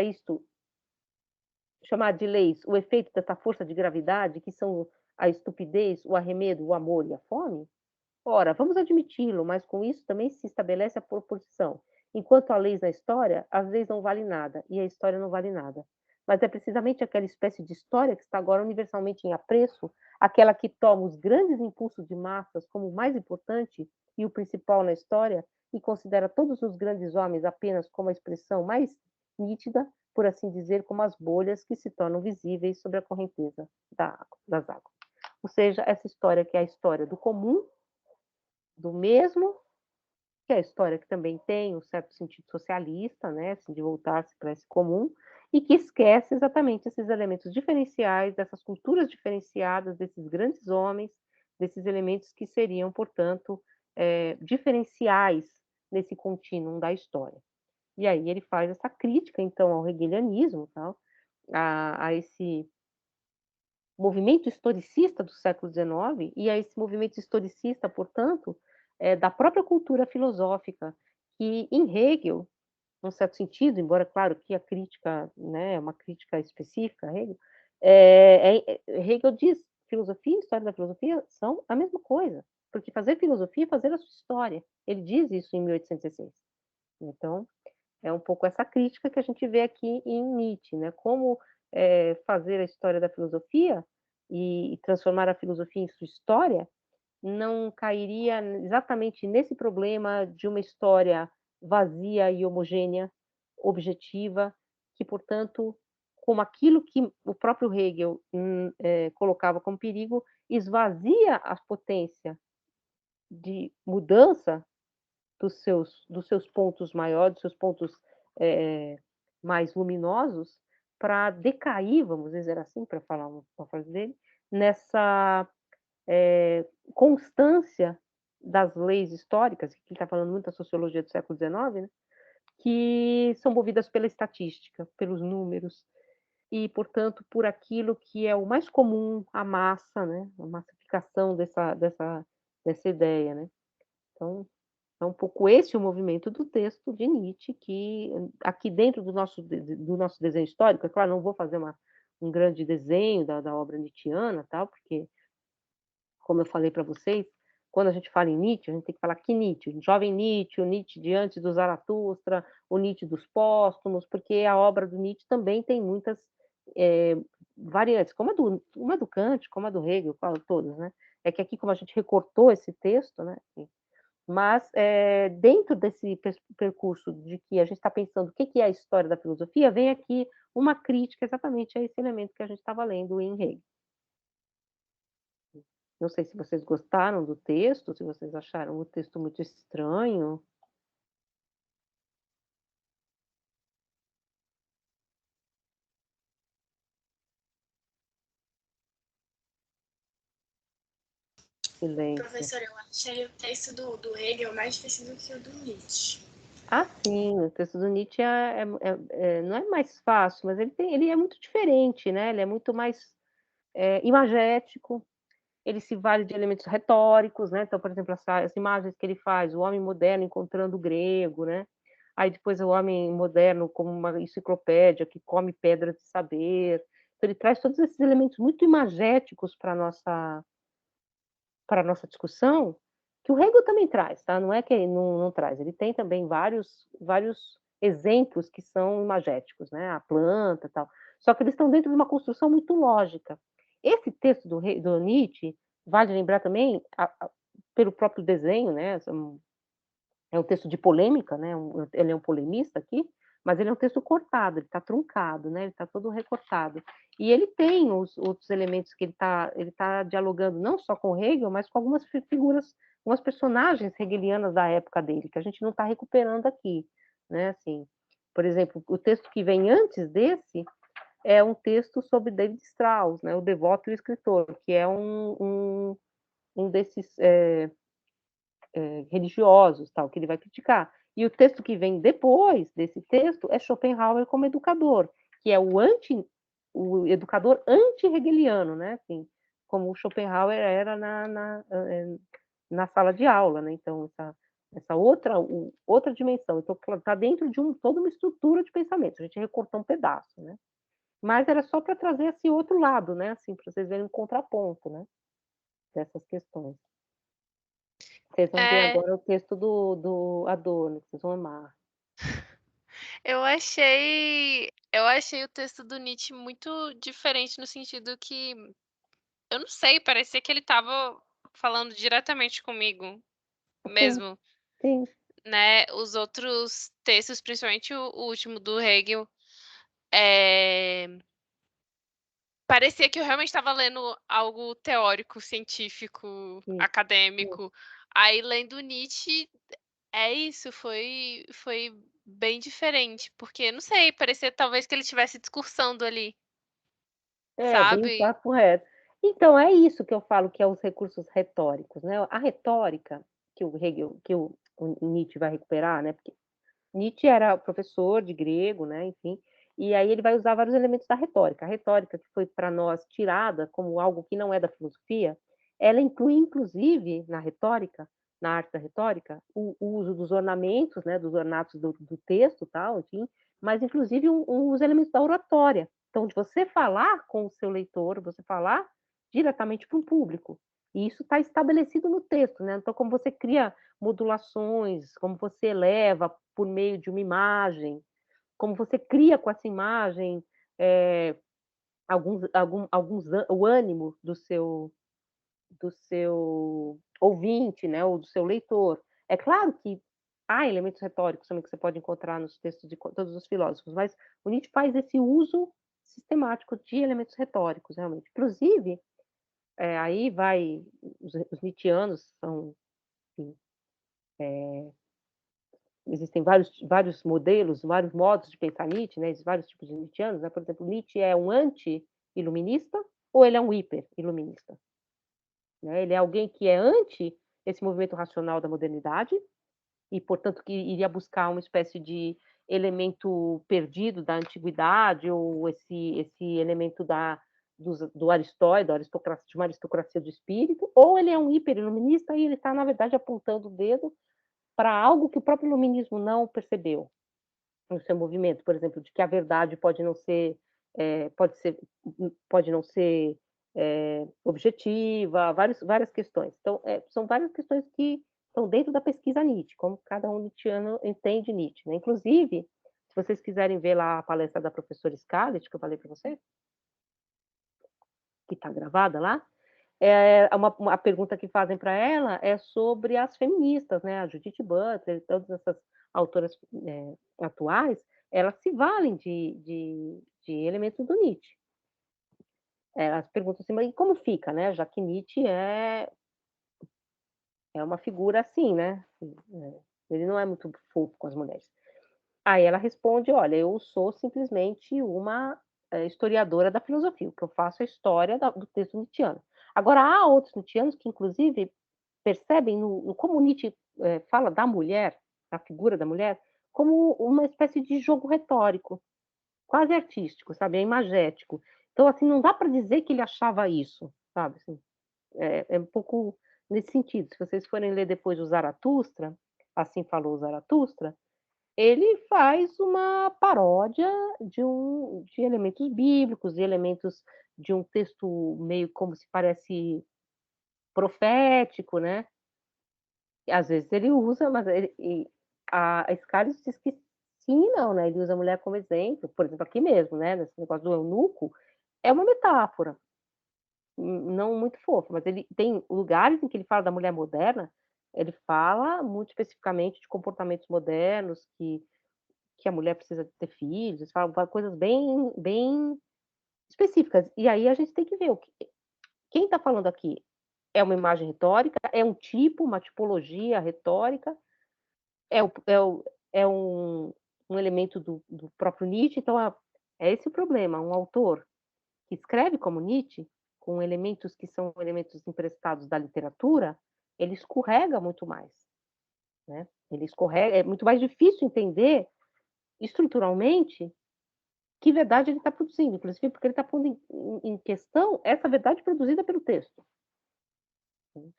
de leis o efeito dessa força de gravidade, que são a estupidez, o arremedo, o amor e a fome? Ora, vamos admiti-lo, mas com isso também se estabelece a proporção. Enquanto há leis na história, as leis não valem nada e a história não vale nada. Mas é precisamente aquela espécie de história que está agora universalmente em apreço, aquela que toma os grandes impulsos de massas como o mais importante e o principal na história e considera todos os grandes homens apenas como a expressão mais nítida, por assim dizer, como as bolhas que se tornam visíveis sobre a correnteza das águas. Ou seja, essa história que é a história do comum, do mesmo, que é a história que também tem um certo sentido socialista, né, assim, de voltar-se para esse comum, e que esquece exatamente esses elementos diferenciais, dessas culturas diferenciadas, desses grandes homens, desses elementos que seriam, portanto, diferenciais nesse contínuo da história. E aí ele faz essa crítica, então, ao hegelianismo, tal, a esse movimento historicista do século XIX e a esse movimento historicista, portanto, da própria cultura filosófica, que em Hegel num certo sentido, embora, claro, que a crítica, né, é uma crítica específica a Hegel, Hegel diz: filosofia e história da filosofia são a mesma coisa, porque fazer filosofia é fazer a sua história. Ele diz isso em 1806. Então, é um pouco essa crítica que a gente vê aqui em Nietzsche, né? Como fazer a história da filosofia e transformar a filosofia em sua história não cairia exatamente nesse problema de uma história vazia e homogênea, objetiva, que, portanto, como aquilo que o próprio Hegel colocava como perigo, esvazia a potência de mudança dos seus pontos maiores, dos seus pontos mais luminosos, para decair, vamos dizer assim, para falar uma frase dele, nessa constância das leis históricas, que ele está falando muito da sociologia do século XIX, né, que são movidas pela estatística, pelos números, e, portanto, por aquilo que é o mais comum, a massa, né, a massificação dessa ideia. Né? Então, é um pouco esse o movimento do texto de Nietzsche, que aqui dentro do nosso desenho histórico, é claro, não vou fazer um grande desenho da obra nietzschiana, tal, porque, como eu falei para vocês, quando a gente fala em Nietzsche, a gente tem que falar que Nietzsche, o jovem Nietzsche, o Nietzsche de antes do Zaratustra, o Nietzsche dos póstumos, porque a obra do Nietzsche também tem muitas eh, variantes, como a do Kant, como a do Hegel, todas, né? É que aqui, como a gente recortou esse texto, né? Mas, dentro desse percurso de que a gente está pensando o que que é a história da filosofia, vem aqui uma crítica exatamente a esse elemento que a gente estava lendo em Hegel. Não sei se vocês gostaram do texto, se vocês acharam o texto muito estranho. Silêncio.
Professora, eu achei o texto do Hegel mais difícil do que o do Nietzsche.
Ah, sim, o texto do Nietzsche não é mais fácil, mas ele é muito diferente, né? Ele é muito mais imagético, ele se vale de elementos retóricos, né? Então, por exemplo, as imagens que ele faz, o homem moderno encontrando o grego, né? Aí depois o homem moderno como uma enciclopédia que come pedras de saber. Então, ele traz todos esses elementos muito imagéticos para a nossa discussão, que o Hegel também traz, tá? Não é que ele não traz, ele tem também vários exemplos que são imagéticos, né? A planta, tal. Só que eles estão dentro de uma construção muito lógica. Esse texto do Nietzsche, vale lembrar também, pelo próprio desenho, né? É um texto de polêmica, né? Ele é um polemista aqui, mas ele é um texto cortado, ele está truncado, né? Ele está todo recortado. E ele tem os outros elementos que ele tá dialogando não só com Hegel, mas com algumas figuras, algumas personagens hegelianas da época dele, que a gente não está recuperando aqui, né? Assim, por exemplo, o texto que vem antes desse é um texto sobre David Strauss, né? O Devoto e o Escritor, que é um desses religiosos, tal, que ele vai criticar. E o texto que vem depois desse texto é Schopenhauer como educador, que é o educador anti-hegeliano, né? Assim, como o Schopenhauer era na sala de aula, né? Então, essa outra dimensão. Então, está dentro de toda uma estrutura de pensamento. A gente recortou um pedaço, né? Mas era só para trazer esse outro lado, né? Assim, para vocês verem um contraponto, né? Dessas questões. Vocês vão ver
É,
agora o texto do Adorno, que vocês vão amar.
eu achei o texto do Nietzsche muito diferente no sentido que, eu não sei, parecia que ele estava falando diretamente comigo
Sim,
mesmo,
sim,
né. Os outros textos, principalmente o último do Hegel, eh, parecia que eu realmente estava lendo algo teórico, científico,
sim,
acadêmico. Aí lendo Nietzsche, é isso, foi bem diferente, porque não sei, parecia talvez que ele estivesse discursando ali,
bem
sabe.
papo reto. Então, é isso que eu falo que é os recursos retóricos, né, a retórica que o Nietzsche vai recuperar, né, porque Nietzsche era professor de grego, né, enfim, e aí ele vai usar vários elementos da retórica. A retórica que foi para nós tirada como algo que não é da filosofia, ela inclui inclusive na retórica na arte da retórica, o uso dos ornamentos, né, dos ornatos do texto, tal, enfim, mas inclusive os elementos da oratória. Então, de você falar com o seu leitor, você falar diretamente para um público. E isso está estabelecido no texto, né? Então, como você cria modulações, como você eleva por meio de uma imagem, como você cria com essa imagem o ânimo do seu ouvinte, né, ou do seu leitor. É claro que há elementos retóricos também que você pode encontrar nos textos de todos os filósofos, mas o Nietzsche faz esse uso sistemático de elementos retóricos, realmente. Inclusive, aí vai, os nietzschianos são, enfim, existem vários modelos, vários modos de pensar Nietzsche, né, vários tipos de nietzschianos, né? Por exemplo, Nietzsche é um anti-iluminista ou ele é um hiper-iluminista? Né? Ele é alguém que é anti esse movimento racional da modernidade e, portanto, que iria buscar uma espécie de elemento perdido da antiguidade ou esse elemento do Aristóteles, de uma aristocracia do espírito, ou ele é um hiperiluminista e ele está, na verdade, apontando o dedo para algo que o próprio iluminismo não percebeu no seu movimento, por exemplo, de que a verdade pode não ser objetiva, várias questões. Então, são várias questões que estão dentro da pesquisa Nietzsche, como cada um nietzschiano entende Nietzsche. Né? Inclusive, se vocês quiserem ver lá a palestra da professora Scarlett, que eu falei para vocês, que está gravada lá, a pergunta que fazem para ela é sobre as feministas, né? A Judith Butler, todas essas autoras atuais, elas se valem de elementos do Nietzsche. Elas perguntam assim, mas e como fica, né? Já que Nietzsche é uma figura assim, né? Ele não é muito fofo com as mulheres. Aí ela responde, olha, eu sou simplesmente uma historiadora da filosofia, o que eu faço é a história do texto nietzschiano. Agora, há outros nietzschianos que, inclusive, percebem no como Nietzsche fala da mulher, da figura da mulher, como uma espécie de jogo retórico, quase artístico, sabe? É imagético. Então, assim, não dá para dizer que ele achava isso, sabe? Assim, é um pouco nesse sentido. Se vocês forem ler depois o Zaratustra, assim falou o Zaratustra, ele faz uma paródia de elementos bíblicos, de elementos de um texto meio como se parece profético, né? E, às vezes ele usa, mas a Scarlett diz que sim, não, né? Ele usa a mulher como exemplo, por exemplo, aqui mesmo, né? Nesse negócio do eunuco, é uma metáfora, não muito fofa, mas ele tem lugares em que ele fala da mulher moderna, ele fala muito especificamente de comportamentos modernos, que a mulher precisa ter filhos, fala coisas bem específicas. E aí a gente tem que ver quem está falando aqui é uma imagem retórica, é um tipo, uma tipologia retórica, é um elemento do próprio Nietzsche. Então, é esse o problema. Um autor que escreve como Nietzsche, com elementos que são elementos emprestados da literatura, ele escorrega muito mais. Né? Ele escorrega, é muito mais difícil entender estruturalmente que verdade ele está produzindo, inclusive porque ele está pondo em questão essa verdade produzida pelo texto. Ele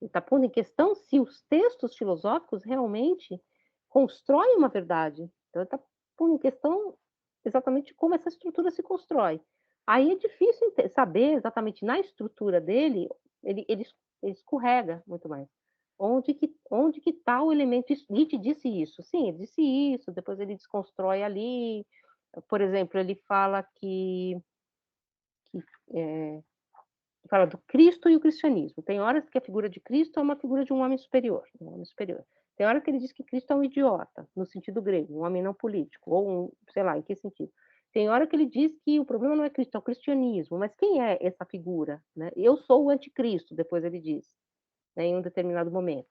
está pondo em questão se os textos filosóficos realmente constroem uma verdade. Então, ele está pondo em questão exatamente como essa estrutura se constrói. Aí é difícil saber exatamente na estrutura dele, ele escorrega muito mais. Onde que está o elemento? Nietzsche disse isso. Sim, ele disse isso, depois ele desconstrói ali. Por exemplo, ele fala que fala do Cristo e o cristianismo. Tem horas que a figura de Cristo é uma figura de um homem superior, Tem horas que ele diz que Cristo é um idiota, no sentido grego, um homem não político, ou sei lá, em que sentido. Tem hora que ele diz que o problema não é Cristo, é o cristianismo. Mas quem é essa figura? Né? Eu sou o anticristo, depois ele diz, né, em um determinado momento.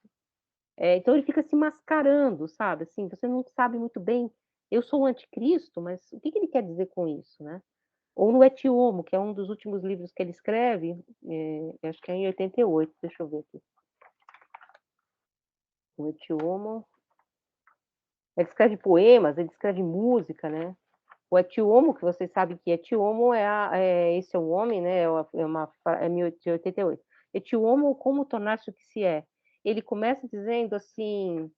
Então ele fica se mascarando, sabe? Assim, você não sabe muito bem. Eu sou o anticristo, mas o que ele quer dizer com isso, né? Ou no Et Homo, que é um dos últimos livros que ele escreve, acho que é em 88, deixa eu ver aqui. O Et Homo. Ele escreve poemas, ele escreve música, né? O Et Homo, que vocês sabem que Et Homo esse é o homem, né? É 1888. Et homo, como tornar-se o que se é. Ele começa dizendo assim,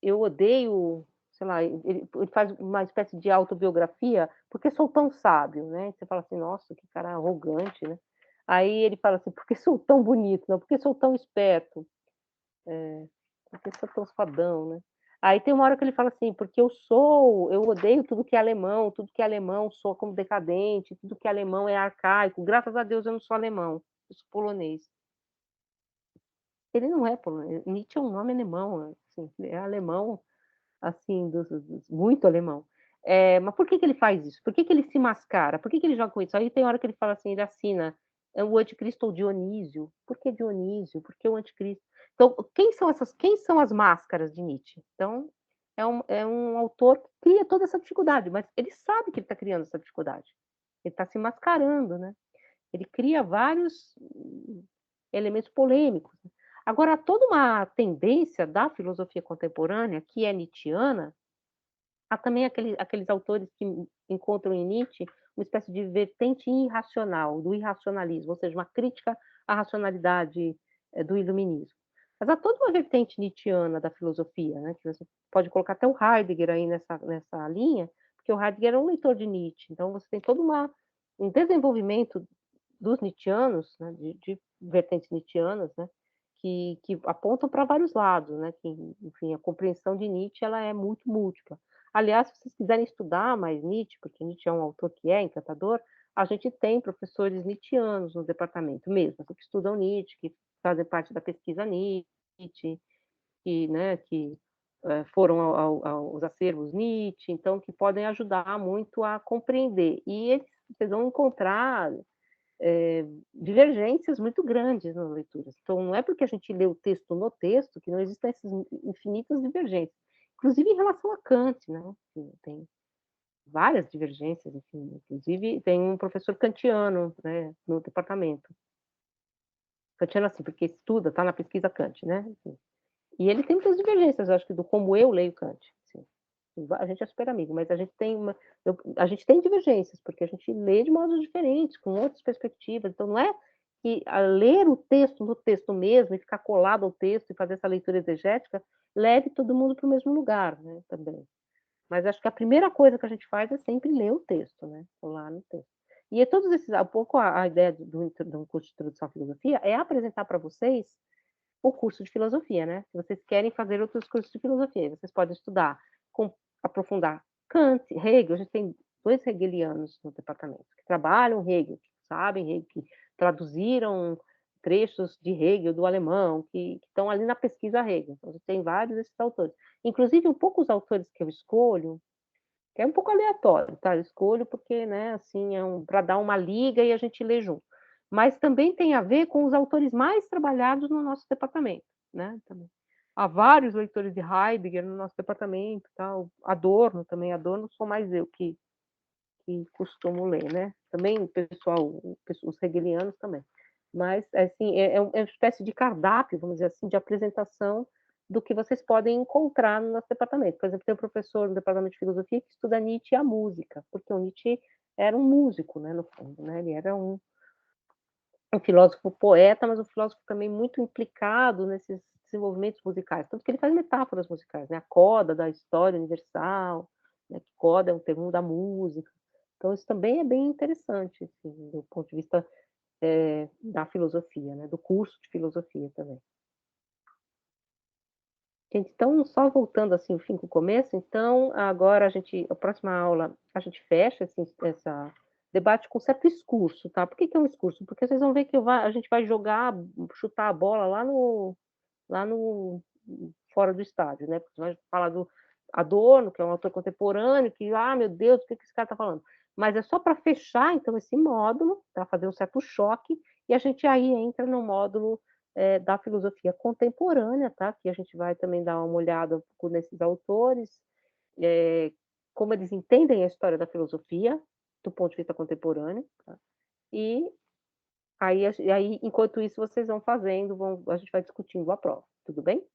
eu odeio, sei lá, ele faz uma espécie de autobiografia, porque sou tão sábio, né? Você fala assim, nossa, que cara arrogante, né? Aí ele fala assim, porque sou tão bonito, não? Porque sou tão esperto, porque sou tão fadão, né? Aí tem uma hora que ele fala assim, porque eu odeio tudo que é alemão, tudo que é alemão soa como decadente, tudo que é alemão é arcaico, graças a Deus eu não sou alemão, eu sou polonês. Ele não é polonês, Nietzsche é um nome alemão, assim, é alemão, assim, muito alemão. Mas por que que ele faz isso? Por que que ele se mascara? Por que que ele joga com isso? Aí tem hora que ele fala assim, ele assina o anticristo ou Dionísio. Por que Dionísio? Por que o anticristo? Então, quem são as máscaras de Nietzsche? Então, é um autor que cria toda essa dificuldade, mas ele sabe que ele está criando essa dificuldade. Ele está se mascarando, né? Ele cria vários elementos polêmicos. Agora, há toda uma tendência da filosofia contemporânea, que é nietzschiana, há também aqueles autores que encontram em Nietzsche uma espécie de vertente irracional, do irracionalismo, ou seja, uma crítica à racionalidade do iluminismo. Mas há toda uma vertente nietzschiana da filosofia, né, que você pode colocar até o Heidegger aí nessa linha, porque o Heidegger era um leitor de Nietzsche, então você tem todo um desenvolvimento dos nietzschianos, né, de vertentes nietzschianas, né, que apontam para vários lados, né, que, enfim, a compreensão de Nietzsche ela é muito múltipla. Aliás, se vocês quiserem estudar mais Nietzsche, porque Nietzsche é um autor que é encantador, a gente tem professores nietzschianos no departamento mesmo, que estudam Nietzsche, que fazem parte da pesquisa Nietzsche, que foram aos acervos Nietzsche, então que podem ajudar muito a compreender. E vocês vão encontrar divergências muito grandes nas leituras. Então, não é porque a gente lê o texto no texto que não existem essas infinitas divergências. Inclusive em relação a Kant, né? Tem várias divergências, enfim. Inclusive, tem um professor kantiano, né, no departamento. Kantiano, assim, porque estuda, está na pesquisa Kant, né? Enfim. E ele tem muitas divergências, acho que, do como eu leio Kant. Assim. A gente é super amigo, mas a gente tem divergências, porque a gente lê de modos diferentes, com outras perspectivas. Então, não é que ler o texto no texto mesmo e ficar colado ao texto e fazer essa leitura exegética leve todo mundo para o mesmo lugar, né, também. Mas acho que a primeira coisa que a gente faz é sempre ler o texto, né, colar no texto. E todos esses, um pouco a ideia do curso de introdução à filosofia é apresentar para vocês o curso de filosofia, né? Se vocês querem fazer outros cursos de filosofia, vocês podem estudar, aprofundar Kant, Hegel. A gente tem 2 hegelianos no departamento que trabalham Hegel, que sabem Hegel, que traduziram trechos de Hegel do alemão, que estão ali na pesquisa Hegel. Então, a gente tem vários desses autores. Inclusive, um pouco os autores que eu escolho, que é um pouco aleatório, tá? Eu escolho porque, né, assim, para dar uma liga e a gente lê junto. Mas também tem a ver com os autores mais trabalhados no nosso departamento, né? Também. Há vários leitores de Heidegger no nosso departamento, tal. Adorno também, Adorno sou mais eu que costumo ler, né? Também o pessoal, os hegelianos também. Mas, assim, é uma espécie de cardápio, vamos dizer assim, de apresentação do que vocês podem encontrar no nosso departamento. Por exemplo, tem um professor no departamento de filosofia que estuda Nietzsche e a música, porque o Nietzsche era um músico, né, no fundo, né? Ele era um filósofo poeta, mas um filósofo também muito implicado nesses desenvolvimentos musicais, tanto que ele faz metáforas musicais, né? A coda da história universal, né? Que coda é um termo da música. Então, isso também é bem interessante, assim, do ponto de vista da filosofia, né? Do curso de filosofia também. Gente, então, só voltando assim, o fim com o começo, então, agora a próxima aula, a gente fecha essa debate com certo discurso, tá? Por que é um discurso? Porque vocês vão ver que a gente vai chutar a bola lá no fora do estádio, né? Porque vai falar do Adorno, que é um autor contemporâneo, que, meu Deus, o que esse cara está falando? Mas é só para fechar, então, esse módulo, para fazer um certo choque, e a gente aí entra no módulo da filosofia contemporânea, tá? Que a gente vai também dar uma olhada um pouco nesses autores, como eles entendem a história da filosofia do ponto de vista contemporâneo, tá? E aí, enquanto isso, vocês vão fazendo, a gente vai discutindo a prova, tudo bem?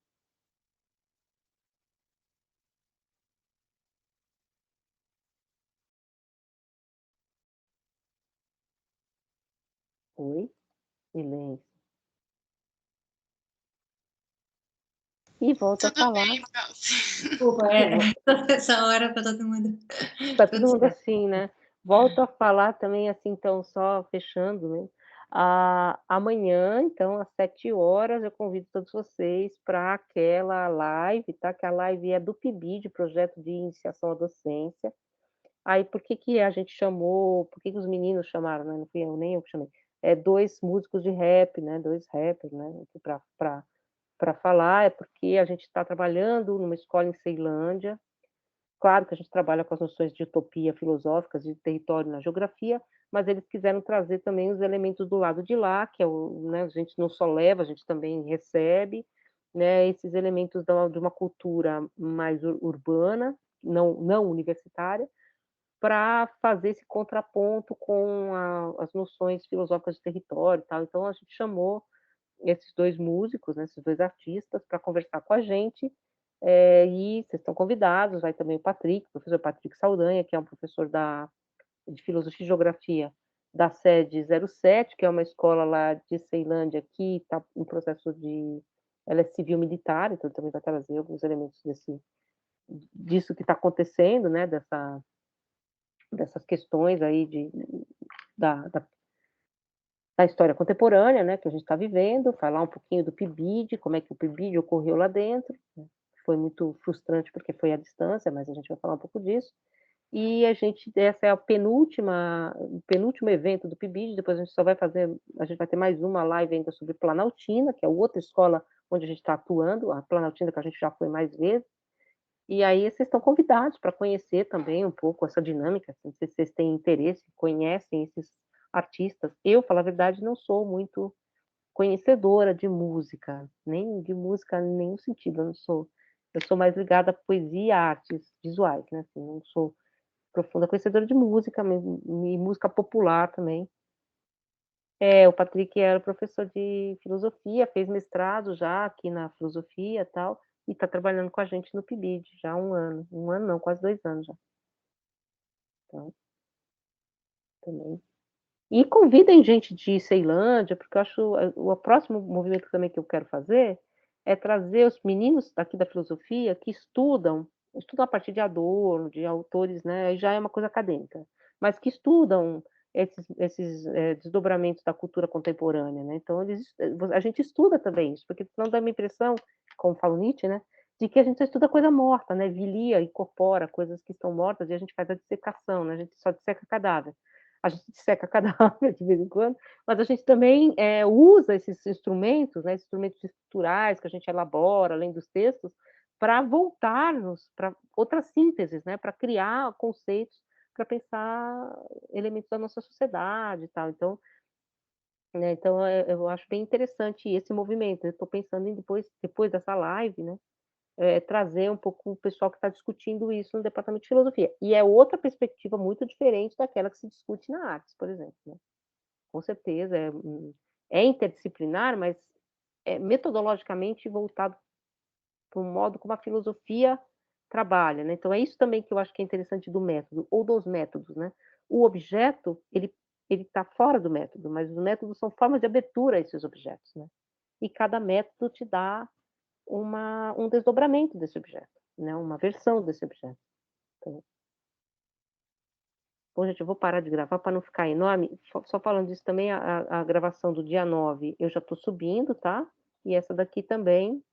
Oi, silêncio. E volta a
Tudo
falar.
bem, pronto.
Desculpa, essa hora para todo mundo.
Tá todo mundo assim, né? Volto a falar também, assim, então, só fechando, né? Amanhã, então, às 7 horas, eu convido todos vocês para aquela live, tá? Que a live é do PIBID, Projeto de Iniciação à Docência. Aí, por que que a gente chamou, por que que os meninos chamaram, né? Não fui eu, nem eu que chamei. É 2 músicos de rap, né? 2 rappers, né? Para falar, é porque a gente está trabalhando numa escola em Ceilândia. Claro que a gente trabalha com as noções de utopia filosóficas, de território na geografia, mas eles quiseram trazer também os elementos do lado de lá, que é o, né, a gente não só leva, a gente também recebe, né, esses elementos de uma cultura mais urbana, não universitária, para fazer esse contraponto com as noções filosóficas de território e tal. Então, a gente chamou esses 2 músicos, né, esses 2 artistas, para conversar com a gente, e vocês estão convidados, vai também o professor Patrick Saldanha, que é um professor de Filosofia e Geografia da sede 07, que é uma escola lá de Ceilândia, que está em processo de... Ela é civil-militar, então também vai trazer alguns elementos disso que está acontecendo, né, dessas questões aí da, da da história contemporânea, né, que a gente está vivendo, falar um pouquinho do PIBID, como é que o PIBID ocorreu lá dentro. Né? Foi muito frustrante porque foi à distância, mas a gente vai falar um pouco disso. E essa é o penúltimo evento do PIBID, depois a gente só vai fazer, a gente vai ter mais uma live ainda sobre Planaltina, que é outra escola onde a gente está atuando, a Planaltina que a gente já foi mais vezes. E aí vocês estão convidados para conhecer também um pouco essa dinâmica, assim, se vocês têm interesse, conhecem esses artistas. Eu, falar a verdade, não sou muito conhecedora de música, nem de música em nenhum sentido, eu sou mais ligada à poesia e artes visuais, né, assim, não sou profunda conhecedora de música, e música popular também. O Patrick era professor de filosofia, fez mestrado já aqui na filosofia e tal, e está trabalhando com a gente no PIBID já há 1 ano não, quase 2 anos já. Então, também. E convidem gente de Ceilândia, porque eu acho o próximo movimento também que eu quero fazer é trazer os meninos daqui da filosofia que estudam a partir de Adorno, de autores, né, aí já é uma coisa acadêmica, mas que estudam esses, desdobramentos da cultura contemporânea, né, então a gente estuda também isso, porque senão dá uma impressão, como fala o Nietzsche, né, de que a gente só estuda coisa morta, né, vilia, incorpora coisas que estão mortas e a gente faz a dissecação, né, a gente só disseca cadáver. A gente disseca cadáver de vez em quando, mas a gente também usa esses instrumentos, né, instrumentos estruturais que a gente elabora, além dos textos, para voltarmos para outras sínteses, né, para criar conceitos, para pensar elementos da nossa sociedade e tal. Então, né, então eu acho bem interessante esse movimento. Eu estou pensando em depois dessa live, né, trazer um pouco o pessoal que está discutindo isso no departamento de filosofia. E é outra perspectiva muito diferente daquela que se discute na artes, por exemplo. Né? Com certeza, é interdisciplinar, mas é metodologicamente voltado para o modo como a filosofia trabalha. Né? Então, é isso também que eu acho que é interessante do método, ou dos métodos. Né? O objeto, ele está fora do método, mas os métodos são formas de abertura a esses objetos. Né? E cada método te dá um desdobramento desse objeto, né? Uma versão desse objeto. Então, bom, gente, eu vou parar de gravar para não ficar enorme. Só falando disso também, a gravação do dia 9 eu já estou subindo, tá? E essa daqui também